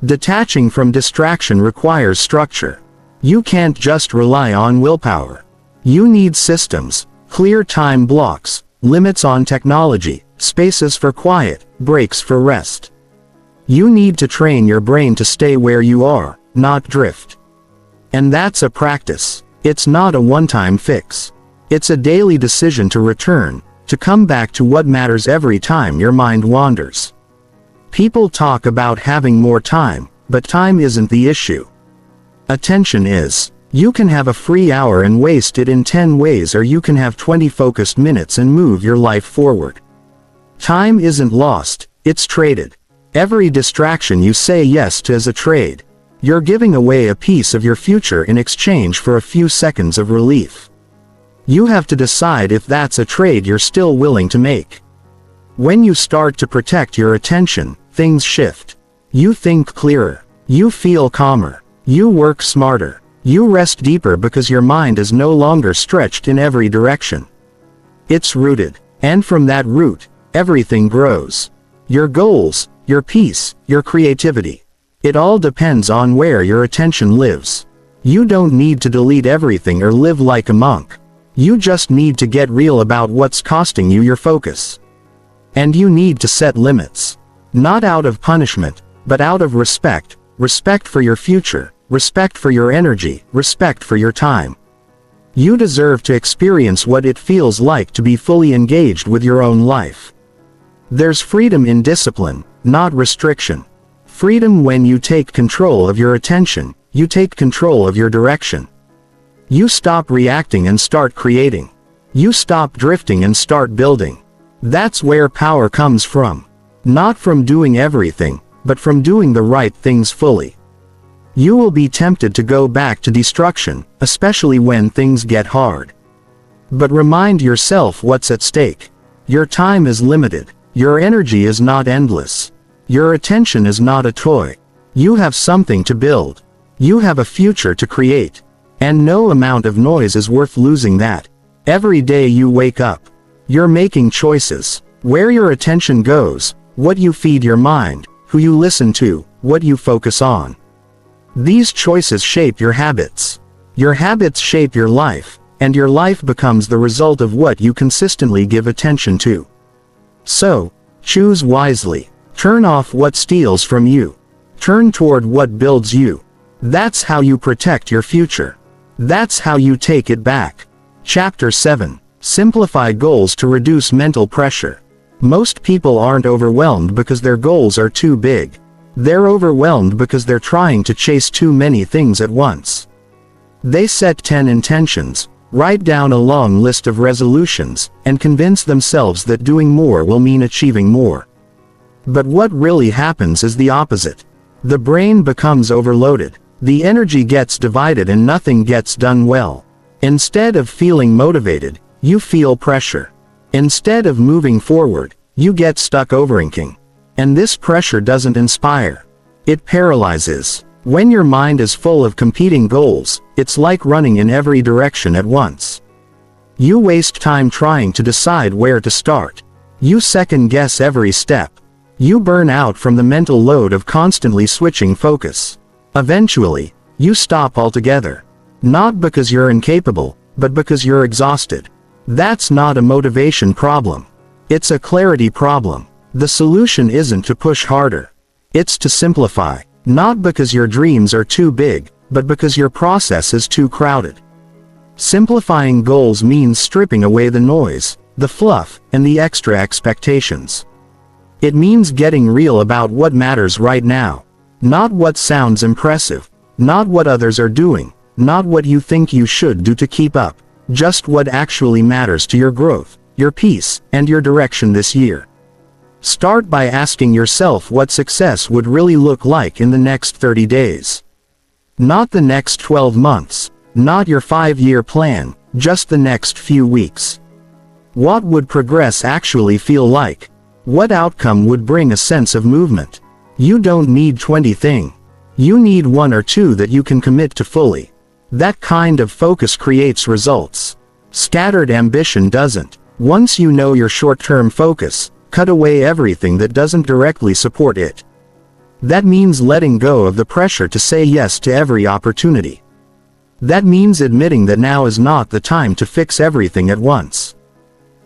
Detaching from distraction requires structure. You can't just rely on willpower. You need systems, clear time blocks, limits on technology, spaces for quiet, breaks for rest. You need to train your brain to stay where you are, not drift. And that's a practice. It's not a one-time fix. It's a daily decision to return, to come back to what matters every time your mind wanders. People talk about having more time, but time isn't the issue. Attention is. You can have a free hour and waste it in 10 ways, or you can have 20 focused minutes and move your life forward. Time isn't lost, it's traded. Every distraction you say yes to is a trade. You're giving away a piece of your future in exchange for a few seconds of relief. You have to decide if that's a trade you're still willing to make. When you start to protect your attention, things shift. You think clearer. You feel calmer. You work smarter. You rest deeper because your mind is no longer stretched in every direction. It's rooted, and from that root, everything grows. Your goals, your peace, your creativity. It all depends on where your attention lives. You don't need to delete everything or live like a monk. You just need to get real about what's costing you your focus. And you need to set limits. Not out of punishment, but out of respect. Respect for your future. Respect for your energy, respect for your time. You deserve to experience what it feels like to be fully engaged with your own life. There's freedom in discipline, not restriction. Freedom when you take control of your attention, you take control of your direction. You stop reacting and start creating. You stop drifting and start building. That's where power comes from. Not from doing everything, but from doing the right things fully. You will be tempted to go back to destruction, especially when things get hard. But remind yourself what's at stake. Your time is limited. Your energy is not endless. Your attention is not a toy. You have something to build. You have a future to create. And no amount of noise is worth losing that. Every day you wake up, you're making choices. Where your attention goes, what you feed your mind, who you listen to, what you focus on. These choices shape your habits. Your habits shape your life, and your life becomes the result of what you consistently give attention to. So, choose wisely. Turn off what steals from you. Turn toward what builds you. That's how you protect your future. That's how you take it back. Chapter 7. Simplify goals to reduce mental pressure. Most people aren't overwhelmed because their goals are too big. They're overwhelmed because they're trying to chase too many things at once. They set 10 intentions, write down a long list of resolutions, and convince themselves that doing more will mean achieving more. But what really happens is the opposite. The brain becomes overloaded, the energy gets divided and nothing gets done well. Instead of feeling motivated, you feel pressure. Instead of moving forward, you get stuck overthinking. And this pressure doesn't inspire. It paralyzes. When your mind is full of competing goals, it's like running in every direction at once. You waste time trying to decide where to start. You second-guess every step. You burn out from the mental load of constantly switching focus. Eventually, you stop altogether. Not because you're incapable, but because you're exhausted. That's not a motivation problem. It's a clarity problem. The solution isn't to push harder. It's to simplify. Not because your dreams are too big, but because your process is too crowded. Simplifying goals means stripping away the noise, the fluff, and the extra expectations. It means getting real about what matters right now. Not what sounds impressive. Not what others are doing. Not what you think you should do to keep up. Just what actually matters to your growth, your peace, and your direction this year. Start by asking yourself what success would really look like in the next 30 days. Not the next 12 months, not your 5-year plan, just the next few weeks. What would progress actually feel like? What outcome would bring a sense of movement? You don't need 20 things. You need 1 or 2 that you can commit to fully. That kind of focus creates results. Scattered ambition doesn't. Once you know your short-term focus, cut away everything that doesn't directly support it. That means letting go of the pressure to say yes to every opportunity. That means admitting that now is not the time to fix everything at once.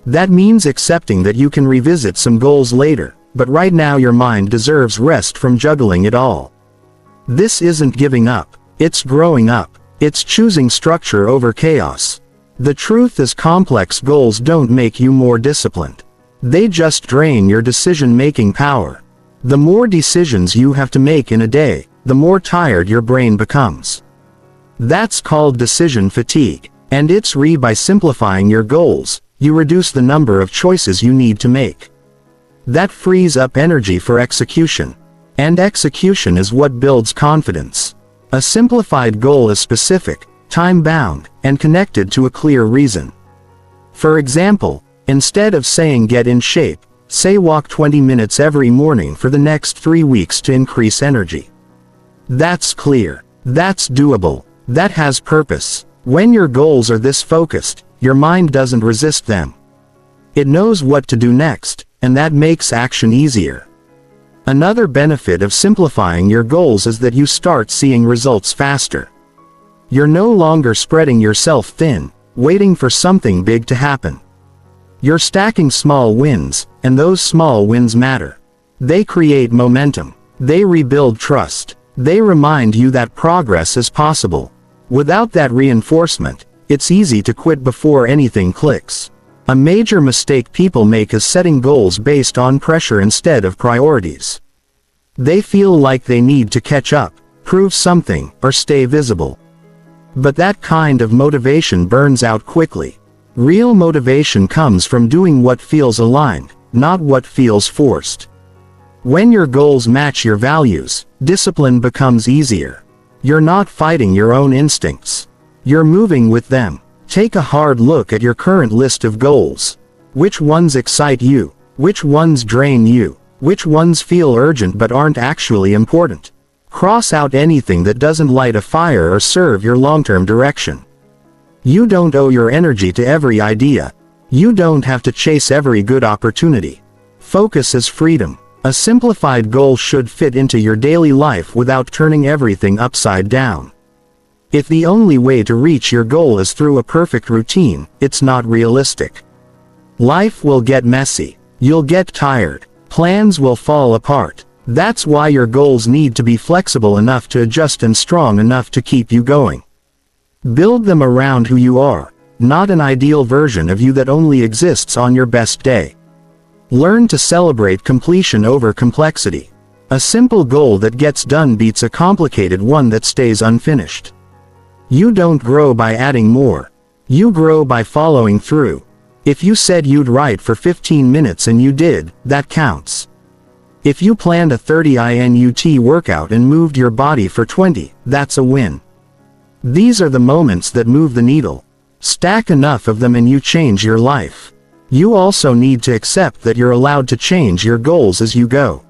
That means accepting that you can revisit some goals later, but right now your mind deserves rest from juggling it all. This isn't giving up, it's growing up. It's choosing structure over chaos. The truth is, complex goals don't make you more disciplined. They just drain your decision-making power. The more decisions you have to make in a day, the more tired your brain becomes. That's called decision fatigue, and it's by simplifying your goals, you reduce the number of choices you need to make. That frees up energy for execution. And execution is what builds confidence. A simplified goal is specific, time-bound, and connected to a clear reason. For example, instead of saying get in shape, say walk 20 minutes every morning for the next 3 weeks to increase energy. That's clear. That's doable. That has purpose. When your goals are this focused, your mind doesn't resist them. It knows what to do next, and that makes action easier. Another benefit of simplifying your goals is that you start seeing results faster. You're no longer spreading yourself thin, waiting for something big to happen. You're stacking small wins, and those small wins matter. They create momentum. They rebuild trust. They remind you that progress is possible. Without that reinforcement, it's easy to quit before anything clicks. A major mistake people make is setting goals based on pressure instead of priorities. They feel like they need to catch up, prove something, or stay visible. But that kind of motivation burns out quickly. Real motivation comes from doing what feels aligned, not what feels forced. When your goals match your values, discipline becomes easier. You're not fighting your own instincts. You're moving with them. Take a hard look at your current list of goals. Which ones excite you? Which ones drain you? Which ones feel urgent but aren't actually important? Cross out anything that doesn't light a fire or serve your long-term direction. You don't owe your energy to every idea. You don't have to chase every good opportunity. Focus is freedom. A simplified goal should fit into your daily life without turning everything upside down. If the only way to reach your goal is through a perfect routine, it's not realistic. Life will get messy. You'll get tired. Plans will fall apart. That's why your goals need to be flexible enough to adjust and strong enough to keep you going. Build them around who you are, not an ideal version of you that only exists on your best day. Learn to celebrate completion over complexity. A simple goal that gets done beats a complicated one that stays unfinished. You don't grow by adding more. You grow by following through. If you said you'd write for 15 minutes and you did, that counts. If you planned a 30-minute workout and moved your body for 20, that's a win. These are the moments that move the needle. Stack enough of them and you change your life. You also need to accept that you're allowed to change your goals as you go.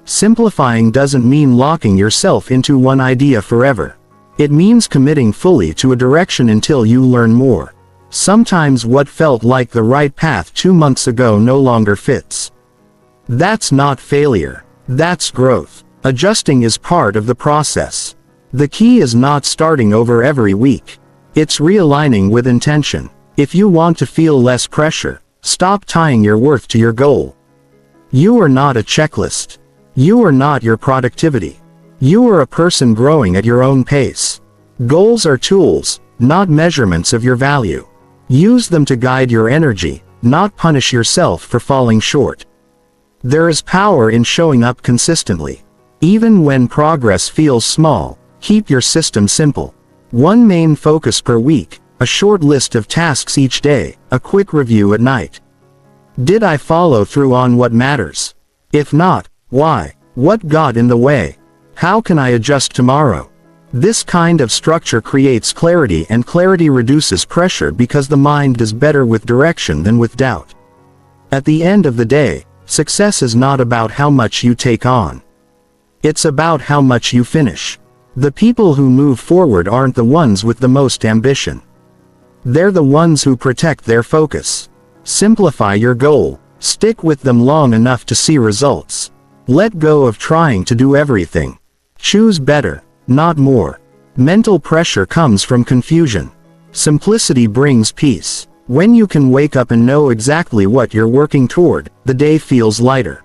Simplifying doesn't mean locking yourself into one idea forever. It means committing fully to a direction until you learn more. Sometimes what felt like the right path 2 months ago no longer fits. That's not failure. That's growth. Adjusting is part of the process. The key is not starting over every week. It's realigning with intention. If you want to feel less pressure, stop tying your worth to your goal. You are not a checklist. You are not your productivity. You are a person growing at your own pace. Goals are tools, not measurements of your value. Use them to guide your energy, not punish yourself for falling short. There is power in showing up consistently. Even when progress feels small, keep your system simple. One main focus per week, a short list of tasks each day, a quick review at night. Did I follow through on what matters? If not, why? What got in the way? How can I adjust tomorrow? This kind of structure creates clarity, and clarity reduces pressure because the mind does better with direction than with doubt. At the end of the day, success is not about how much you take on. It's about how much you finish. The people who move forward aren't the ones with the most ambition. They're the ones who protect their focus. Simplify your goal. Stick with them long enough to see results. Let go of trying to do everything. Choose better, not more. Mental pressure comes from confusion. Simplicity brings peace. When you can wake up and know exactly what you're working toward, the day feels lighter.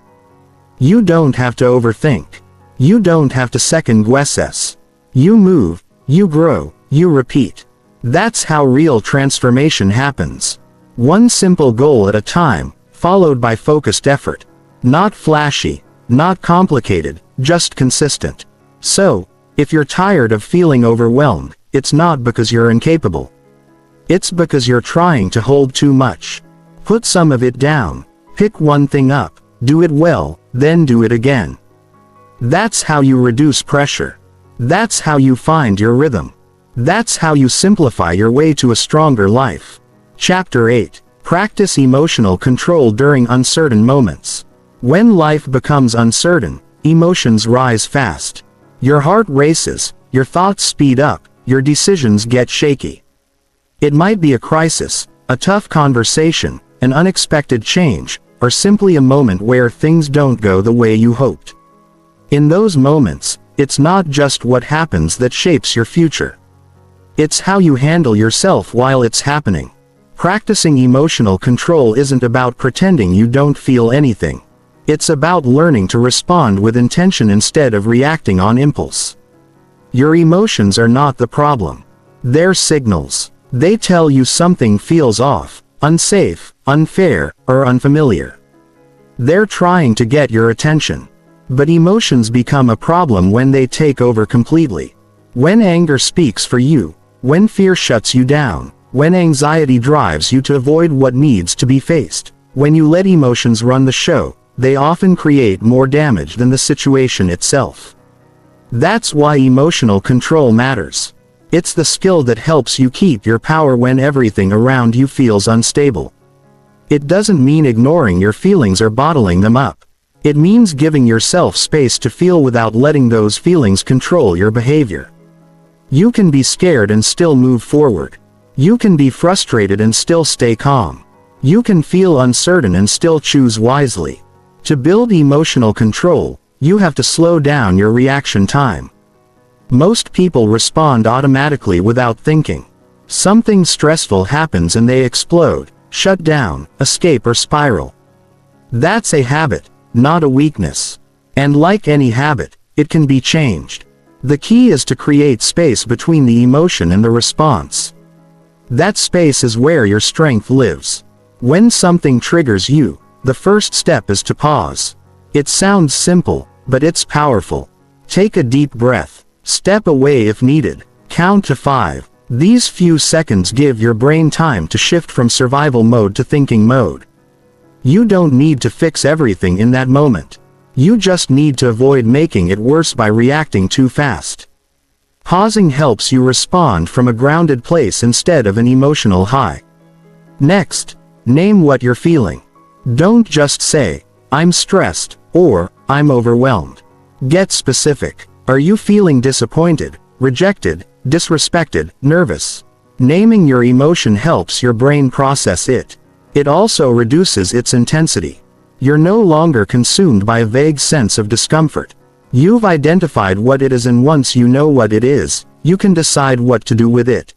You don't have to overthink. You don't have to second guess us. You move, you grow, you repeat. That's how real transformation happens. One simple goal at a time, followed by focused effort. Not flashy, not complicated, just consistent. So, if you're tired of feeling overwhelmed, it's not because you're incapable. It's because you're trying to hold too much. Put some of it down. Pick one thing up, do it well, then do it again. That's how you reduce pressure. That's how you find your rhythm. That's how you simplify your way to a stronger life. Chapter 8. Practice emotional control during uncertain moments. When life becomes uncertain, emotions rise fast. Your heart races, your thoughts speed up, your decisions get shaky. It might be a crisis, a tough conversation, an unexpected change, or simply a moment where things don't go the way you hoped. In those moments, it's not just what happens that shapes your future. It's how you handle yourself while it's happening. Practicing emotional control isn't about pretending you don't feel anything. It's about learning to respond with intention instead of reacting on impulse. Your emotions are not the problem. They're signals. They tell you something feels off, unsafe, unfair, or unfamiliar. They're trying to get your attention. But emotions become a problem when they take over completely. When anger speaks for you, when fear shuts you down, when anxiety drives you to avoid what needs to be faced, when you let emotions run the show, they often create more damage than the situation itself. That's why emotional control matters. It's the skill that helps you keep your power when everything around you feels unstable. It doesn't mean ignoring your feelings or bottling them up. It means giving yourself space to feel without letting those feelings control your behavior. You can be scared and still move forward. You can be frustrated and still stay calm. You can feel uncertain and still choose wisely. To build emotional control, you have to slow down your reaction time. Most people respond automatically without thinking. Something stressful happens and they explode, shut down, escape or spiral. That's a habit, not a weakness. And like any habit, it can be changed. The key is to create space between the emotion and the response. That space is where your strength lives. When something triggers you, the first step is to pause. It sounds simple, but it's powerful. Take a deep breath. Step away if needed. Count to 5. These few seconds give your brain time to shift from survival mode to thinking mode. You don't need to fix everything in that moment. You just need to avoid making it worse by reacting too fast. Pausing helps you respond from a grounded place instead of an emotional high. Next, name what you're feeling. Don't just say, "I'm stressed," or "I'm overwhelmed." Get specific. Are you feeling disappointed, rejected, disrespected, nervous? Naming your emotion helps your brain process it. It also reduces its intensity. You're no longer consumed by a vague sense of discomfort. You've identified what it is, and once you know what it is, you can decide what to do with it.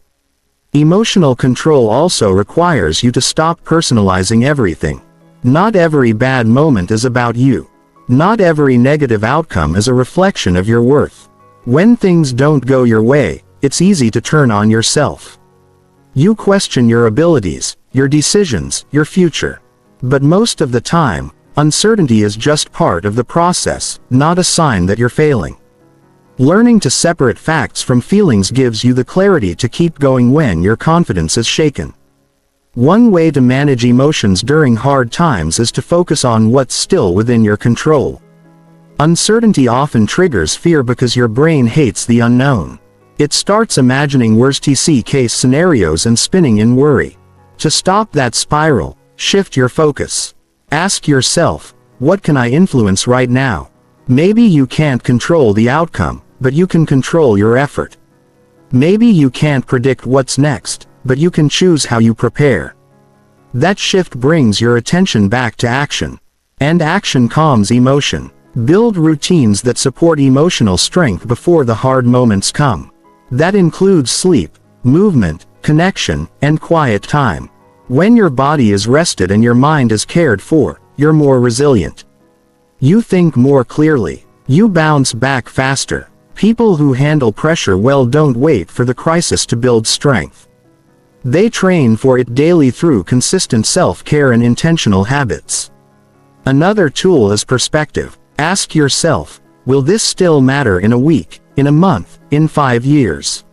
Emotional control also requires you to stop personalizing everything. Not every bad moment is about you. Not every negative outcome is a reflection of your worth. When things don't go your way, it's easy to turn on yourself. You question your abilities, your decisions, your future. But most of the time, uncertainty is just part of the process, not a sign that you're failing. Learning to separate facts from feelings gives you the clarity to keep going when your confidence is shaken. One way to manage emotions during hard times is to focus on what's still within your control. Uncertainty often triggers fear because your brain hates the unknown. It starts imagining worst-case scenarios and spinning in worry. To stop that spiral, shift your focus. Ask yourself, what can I influence right now? Maybe you can't control the outcome, but you can control your effort. Maybe you can't predict what's next, but you can choose how you prepare. That shift brings your attention back to action. And action calms emotion. Build routines that support emotional strength before the hard moments come. That includes sleep, movement, connection, and quiet time. When your body is rested and your mind is cared for, you're more resilient. You think more clearly. You bounce back faster. People who handle pressure well don't wait for the crisis to build strength. They train for it daily through consistent self-care and intentional habits. Another tool is perspective. Ask yourself, will this still matter in a week, in a month, in 5 years?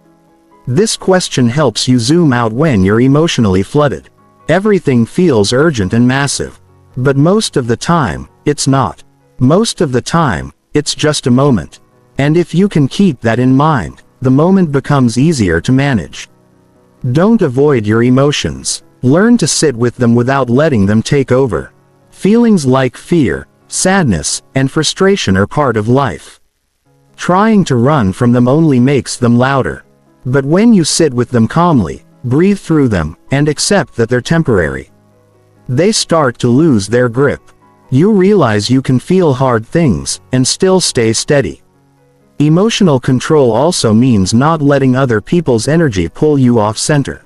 This question helps you zoom out when you're emotionally flooded. Everything feels urgent and massive. But most of the time, it's not. Most of the time, it's just a moment. And if you can keep that in mind, the moment becomes easier to manage. Don't avoid your emotions. Learn to sit with them without letting them take over. Feelings like fear, sadness, and frustration are part of life. Trying to run from them only makes them louder. But when you sit with them calmly, breathe through them, and accept that they're temporary, they start to lose their grip. You realize you can feel hard things, and still stay steady. Emotional control also means not letting other people's energy pull you off center.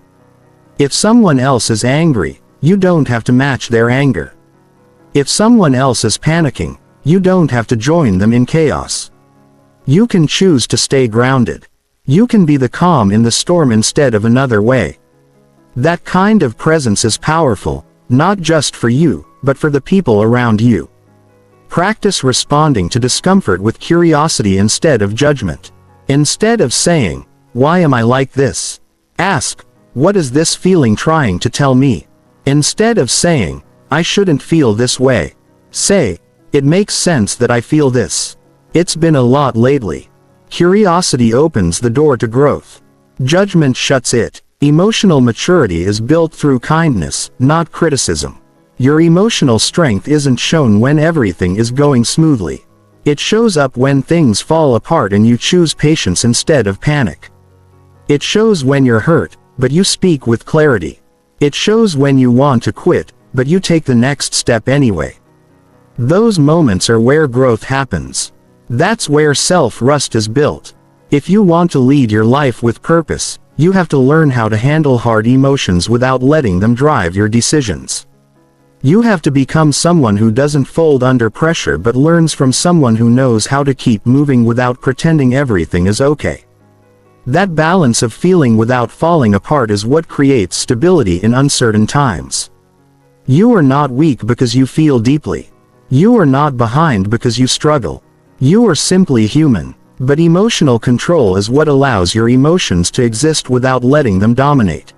If someone else is angry, you don't have to match their anger. If someone else is panicking, you don't have to join them in chaos. You can choose to stay grounded. You can be the calm in the storm instead of another way. That kind of presence is powerful, not just for you, but for the people around you. Practice responding to discomfort with curiosity instead of judgment. Instead of saying, "Why am I like this?" ask, "What is this feeling trying to tell me?" Instead of saying, "I shouldn't feel this way," say, "It makes sense that I feel this. It's been a lot lately." Curiosity opens the door to growth. Judgment shuts it. Emotional maturity is built through kindness, not criticism. Your emotional strength isn't shown when everything is going smoothly. It shows up when things fall apart and you choose patience instead of panic. It shows when you're hurt, but you speak with clarity. It shows when you want to quit, but you take the next step anyway. Those moments are where growth happens. That's where self-trust is built. If you want to lead your life with purpose, you have to learn how to handle hard emotions without letting them drive your decisions. You have to become someone who doesn't fold under pressure but learns from someone who knows how to keep moving without pretending everything is okay. That balance of feeling without falling apart is what creates stability in uncertain times. You are not weak because you feel deeply. You are not behind because you struggle. You are simply human. But emotional control is what allows your emotions to exist without letting them dominate.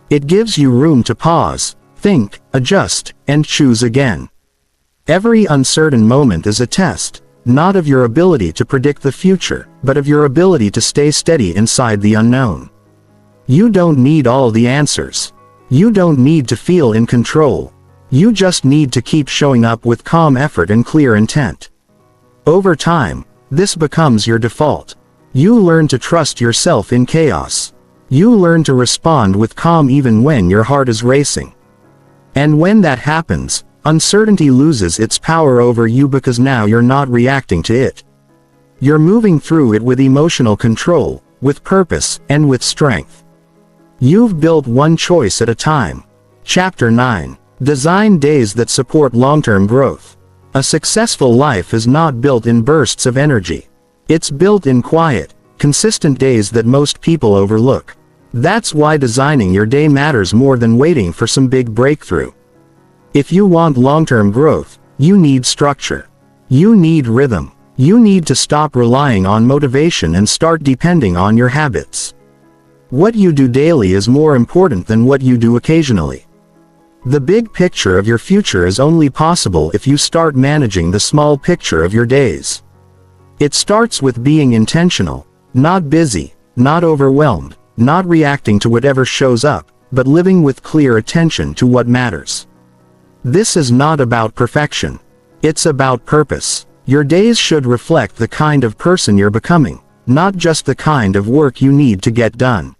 It gives you room to pause, think, adjust, and choose again. Every uncertain moment is a test, not of your ability to predict the future, but of your ability to stay steady inside the unknown. You don't need all the answers. You don't need to feel in control. You just need to keep showing up with calm effort and clear intent. Over time, this becomes your default. You learn to trust yourself in chaos. You learn to respond with calm even when your heart is racing. And when that happens, uncertainty loses its power over you because now you're not reacting to it. You're moving through it with emotional control, with purpose, and with strength. You've built one choice at a time. Chapter 9. Design days that support long-term growth. A successful life is not built in bursts of energy. It's built in quiet, consistent days that most people overlook. That's why designing your day matters more than waiting for some big breakthrough. If you want long-term growth, you need structure. You need rhythm. You need to stop relying on motivation and start depending on your habits. What you do daily is more important than what you do occasionally. The big picture of your future is only possible if you start managing the small picture of your days. It starts with being intentional, not busy, not overwhelmed, not reacting to whatever shows up, but living with clear attention to what matters. This is not about perfection. It's about purpose. Your days should reflect the kind of person you're becoming, not just the kind of work you need to get done.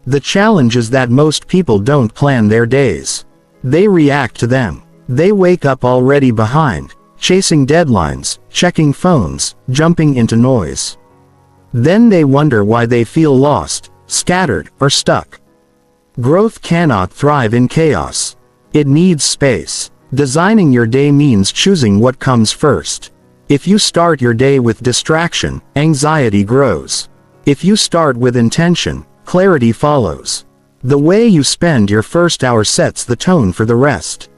The challenge is that most people don't plan their days. They react to them. They wake up already behind, chasing deadlines, checking phones, jumping into noise. Then they wonder why they feel lost, scattered, or stuck. Growth cannot thrive in chaos. It needs space. Designing your day means choosing what comes first. If you start your day with distraction, anxiety grows. If you start with intention, clarity follows. The way you spend your first hour sets the tone for the rest.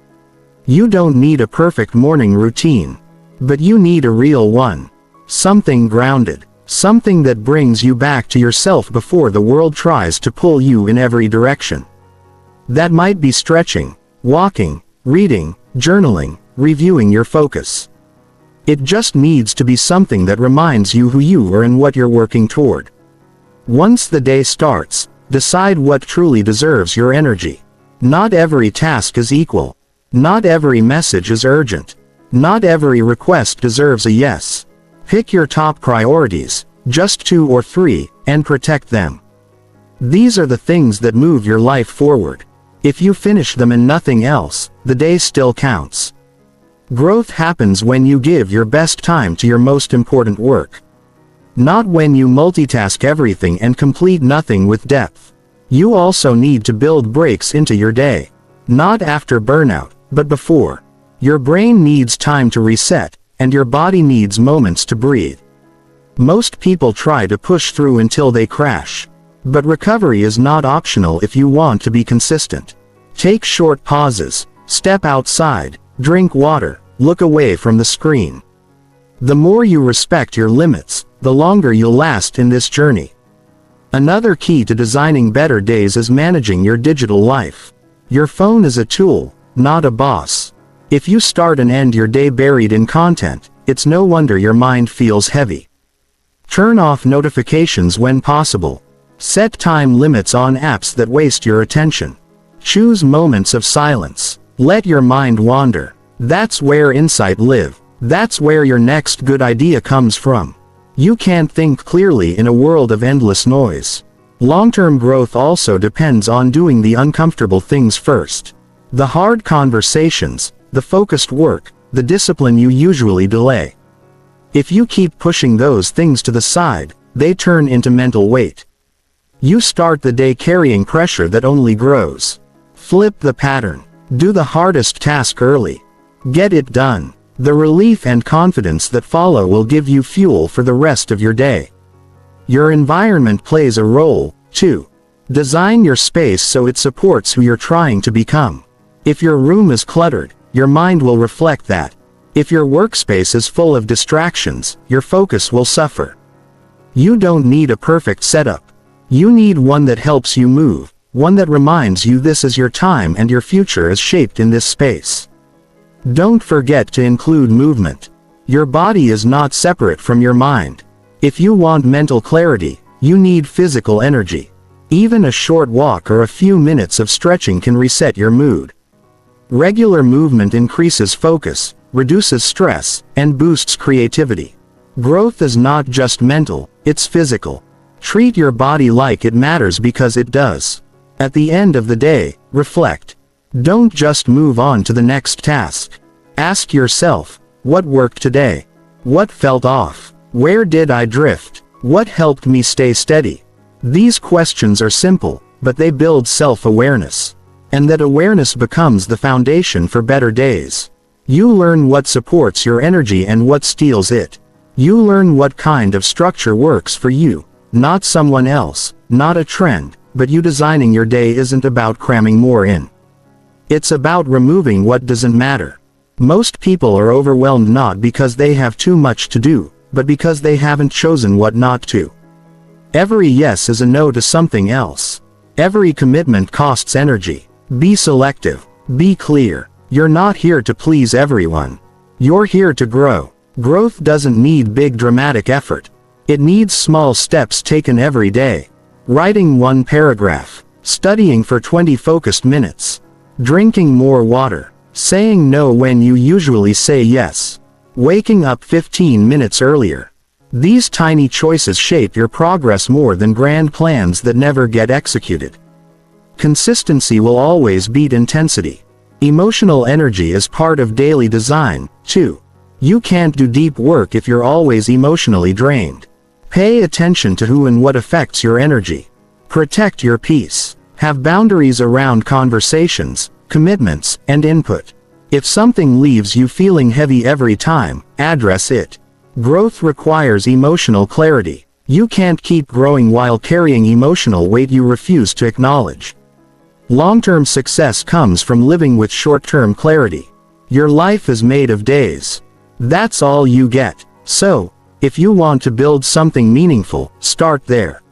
You don't need a perfect morning routine, but you need a real one. Something grounded. Something that brings you back to yourself before the world tries to pull you in every direction. That might be stretching, walking, reading, journaling, reviewing your focus. It just needs to be something that reminds you who you are and what you're working toward. Once the day starts, decide what truly deserves your energy. Not every task is equal. Not every message is urgent. Not every request deserves a yes. Pick your top priorities, just 2 or 3, and protect them. These are the things that move your life forward. If you finish them and nothing else, the day still counts. Growth happens when you give your best time to your most important work. Not when you multitask everything and complete nothing with depth. You also need to build breaks into your day. Not after burnout, but before. Your brain needs time to reset, and your body needs moments to breathe. Most people try to push through until they crash. But recovery is not optional if you want to be consistent. Take short pauses, step outside, drink water, look away from the screen. The more you respect your limits, the longer you'll last in this journey. Another key to designing better days is managing your digital life. Your phone is a tool, not a boss. If you start and end your day buried in content, it's no wonder your mind feels heavy. Turn off notifications when possible. Set time limits on apps that waste your attention. Choose moments of silence. Let your mind wander. That's where insight lives. That's where your next good idea comes from. You can't think clearly in a world of endless noise. Long-term growth also depends on doing the uncomfortable things first. The hard conversations, the focused work, the discipline you usually delay. If you keep pushing those things to the side, they turn into mental weight. You start the day carrying pressure that only grows. Flip the pattern. Do the hardest task early. Get it done. The relief and confidence that follow will give you fuel for the rest of your day. Your environment plays a role, too. Design your space so it supports who you're trying to become. If your room is cluttered, your mind will reflect that. If your workspace is full of distractions, your focus will suffer. You don't need a perfect setup. You need one that helps you move, one that reminds you this is your time and your future is shaped in this space. Don't forget to include movement. Your body is not separate from your mind. If you want mental clarity, you need physical energy. Even a short walk or a few minutes of stretching can reset your mood. Regular movement increases focus, reduces stress, and boosts creativity. Growth is not just mental, it's physical. Treat your body like it matters because it does. At the end of the day, reflect. Don't just move on to the next task. Ask yourself, what worked today? What felt off? Where did I drift? What helped me stay steady? These questions are simple, but they build self-awareness. And that awareness becomes the foundation for better days. You learn what supports your energy and what steals it. You learn what kind of structure works for you, not someone else, not a trend, but you. Designing your day isn't about cramming more in. It's about removing what doesn't matter. Most people are overwhelmed not because they have too much to do, but because they haven't chosen what not to. Every yes is a no to something else. Every commitment costs energy. Be selective. Be clear. You're not here to please everyone. You're here to grow. Growth doesn't need big dramatic effort. It needs small steps taken every day. Writing one paragraph. Studying for 20 focused minutes. Drinking more water. Saying no when you usually say yes. Waking up 15 minutes earlier. These tiny choices shape your progress more than grand plans that never get executed. Consistency will always beat intensity. Emotional energy is part of daily design, too. You can't do deep work if you're always emotionally drained. Pay attention to who and what affects your energy. Protect your peace. Have boundaries around conversations, commitments, and input. If something leaves you feeling heavy every time, address it. Growth requires emotional clarity. You can't keep growing while carrying emotional weight you refuse to acknowledge. Long-term success comes from living with short-term clarity. Your life is made of days. That's all you get. So, if you want to build something meaningful, start there.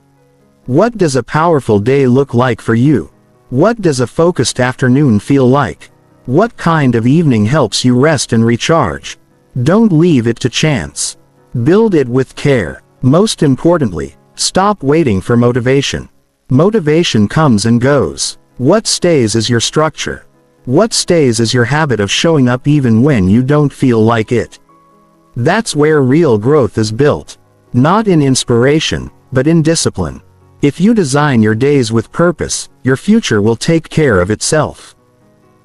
What does a powerful day look like for you? What does a focused afternoon feel like? What kind of evening helps you rest and recharge? Don't leave it to chance. Build it with care. Most importantly, stop waiting for motivation. Motivation comes and goes. What stays is your structure. What stays is your habit of showing up even when you don't feel like it. That's where real growth is built. Not in inspiration, but in discipline. If you design your days with purpose, your future will take care of itself.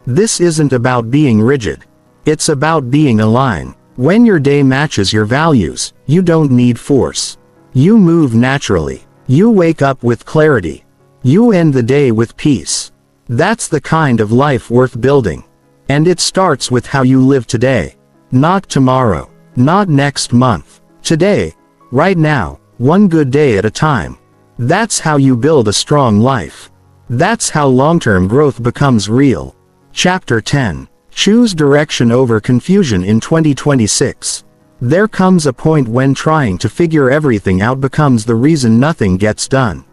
This isn't about being rigid. It's about being aligned. When your day matches your values, you don't need force. You move naturally. You wake up with clarity. You end the day with peace. That's the kind of life worth building. And it starts with how you live today. Not tomorrow. Not next month. Today. Right now. One good day at a time. That's how you build a strong life. That's how long-term growth becomes real. Chapter 10. Choose direction over confusion in 2026. There comes a point when trying to figure everything out becomes the reason nothing gets done.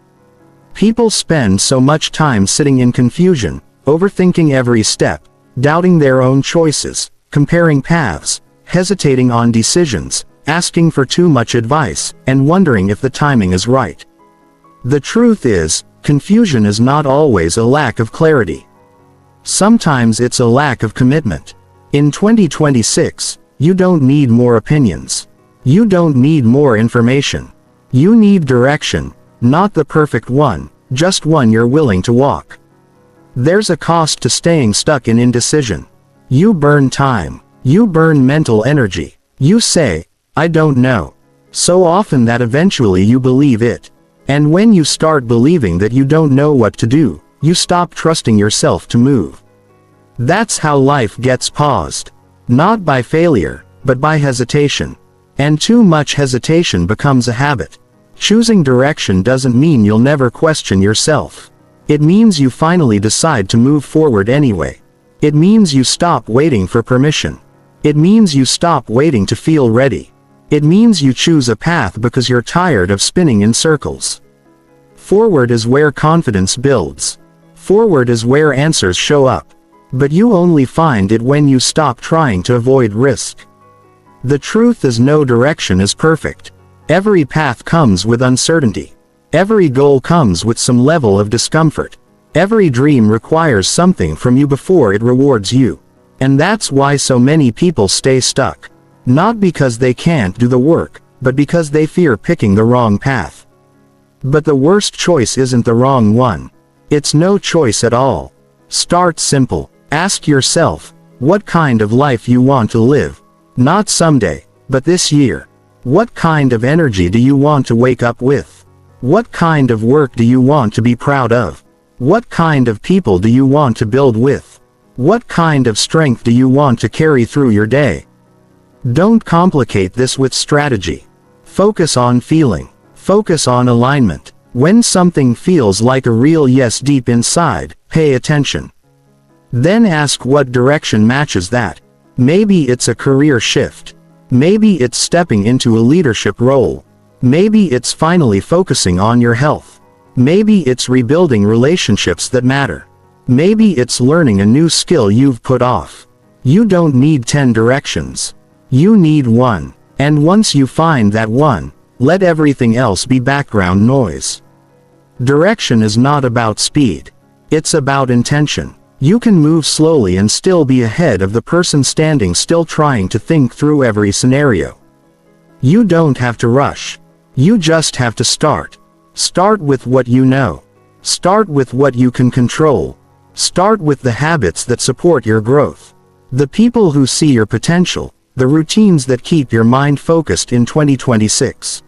People spend so much time sitting in confusion, overthinking every step, doubting their own choices, comparing paths, hesitating on decisions, asking for too much advice, and wondering if the timing is right. The truth is, confusion is not always a lack of clarity. Sometimes it's a lack of commitment. In 2026, you don't need more opinions. You don't need more information. You need direction, not the perfect one, just one you're willing to walk. There's a cost to staying stuck in indecision. You burn time. You burn mental energy. You say, I don't know. So often that eventually you believe it. And when you start believing that you don't know what to do, you stop trusting yourself to move. That's how life gets paused. Not by failure, but by hesitation. And too much hesitation becomes a habit. Choosing direction doesn't mean you'll never question yourself. It means you finally decide to move forward anyway. It means you stop waiting for permission. It means you stop waiting to feel ready. It means you choose a path because you're tired of spinning in circles. Forward is where confidence builds. Forward is where answers show up. But you only find it when you stop trying to avoid risk. The truth is no direction is perfect. Every path comes with uncertainty. Every goal comes with some level of discomfort. Every dream requires something from you before it rewards you. And that's why so many people stay stuck. Not because they can't do the work, but because they fear picking the wrong path. But the worst choice isn't the wrong one. It's no choice at all. Start simple. Ask yourself, what kind of life you want to live? Not someday, but this year. What kind of energy do you want to wake up with? What kind of work do you want to be proud of? What kind of people do you want to build with? What kind of strength do you want to carry through your day? Don't complicate this with strategy. Focus on feeling. Focus on alignment. When something feels like a real yes deep inside, pay attention. Then ask what direction matches that. Maybe it's a career shift. Maybe it's stepping into a leadership role. Maybe it's finally focusing on your health. Maybe it's rebuilding relationships that matter. Maybe it's learning a new skill you've put off. You don't need 10 directions. You need one. And once you find that one, let everything else be background noise. Direction is not about speed. It's about intention. You can move slowly and still be ahead of the person standing still trying to think through every scenario. You don't have to rush. You just have to start. Start with what you know. Start with what you can control. Start with the habits that support your growth. The people who see your potential, the routines that keep your mind focused in 2026.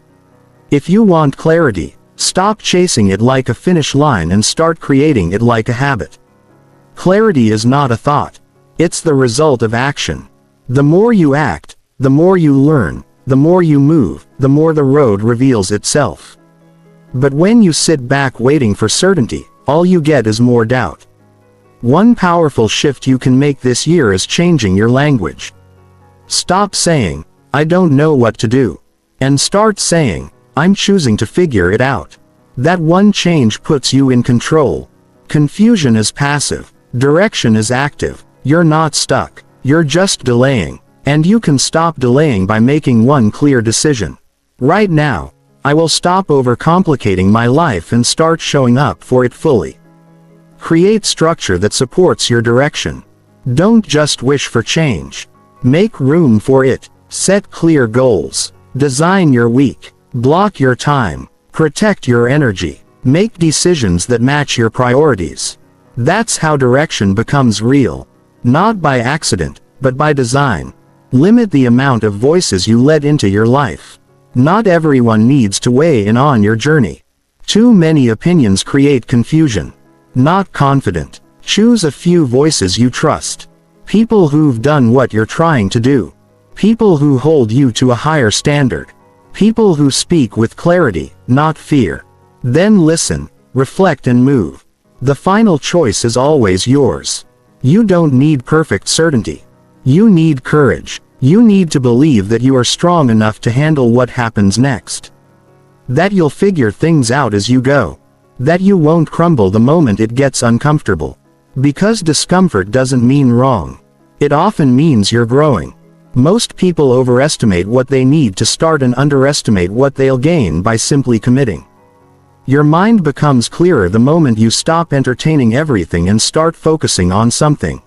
If you want clarity, stop chasing it like a finish line and start creating it like a habit. Clarity is not a thought. It's the result of action. The more you act, the more you learn, The more you move, the more the road reveals itself. But when you sit back waiting for certainty, all you get is more doubt. One powerful shift you can make this year is changing your language. Stop saying, "I don't know what to do," and start saying, "I'm choosing to figure it out." That one change puts you in control. Confusion is passive. Direction is active. You're not stuck. You're just delaying. And you can stop delaying by making one clear decision. Right now, I will stop overcomplicating my life and start showing up for it fully. Create structure that supports your direction. Don't just wish for change. Make room for it. Set clear goals. Design your week. Block your time. Protect your energy. Make decisions that match your priorities. That's how direction becomes real. Not by accident, but by design. Limit the amount of voices you let into your life. Not everyone needs to weigh in on your journey. Too many opinions create confusion. Not confident. Choose a few voices you trust. People who've done what you're trying to do. People who hold you to a higher standard. People who speak with clarity, not fear. Then listen, reflect and move. The final choice is always yours. You don't need perfect certainty. You need courage. You need to believe that you are strong enough to handle what happens next. That you'll figure things out as you go. That you won't crumble the moment it gets uncomfortable. Because discomfort doesn't mean wrong. It often means you're growing. Most people overestimate what they need to start and underestimate what they'll gain by simply committing. Your mind becomes clearer the moment you stop entertaining everything and start focusing on something.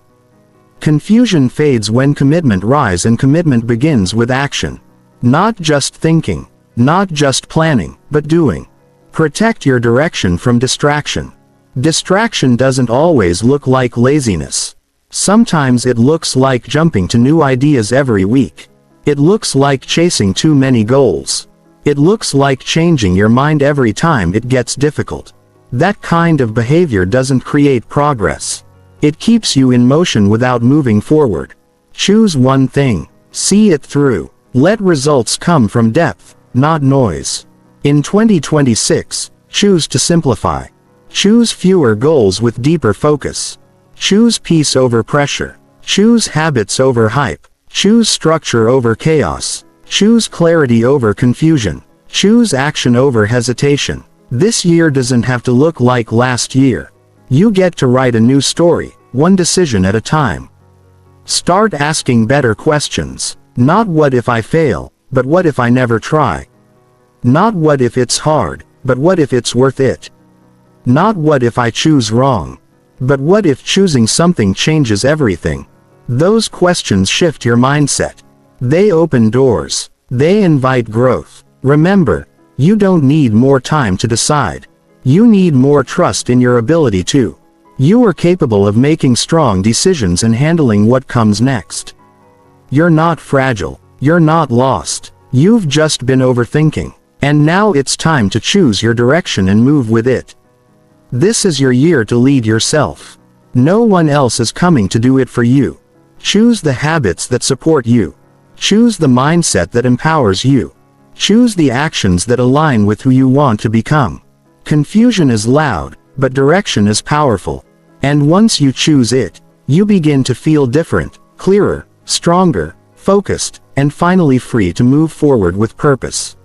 Confusion fades when commitment rises, and commitment begins with action. Not just thinking, not just planning, but doing. Protect your direction from distraction. Distraction doesn't always look like laziness. Sometimes it looks like jumping to new ideas every week. It looks like chasing too many goals. It looks like changing your mind every time it gets difficult. That kind of behavior doesn't create progress. It keeps you in motion without moving forward. Choose one thing. See it through. Let results come from depth, not noise. In 2026, choose to simplify. Choose fewer goals with deeper focus. Choose peace over pressure. Choose habits over hype. Choose structure over chaos. Choose clarity over confusion. Choose action over hesitation. This year doesn't have to look like last year. You get to write a new story, one decision at a time. Start asking better questions. Not what if I fail, but what if I never try? Not what if it's hard, but what if it's worth it? Not what if I choose wrong, but what if choosing something changes everything? Those questions shift your mindset. They open doors. They invite growth. Remember, you don't need more time to decide. You need more trust in your ability to. You are capable of making strong decisions and handling what comes next. You're not fragile. You're not lost. You've just been overthinking. And now it's time to choose your direction and move with it. This is your year to lead yourself. No one else is coming to do it for you. Choose the habits that support you. Choose the mindset that empowers you. Choose the actions that align with who you want to become. Confusion is loud, but direction is powerful. And once you choose it, you begin to feel different, clearer, stronger, focused, and finally free to move forward with purpose.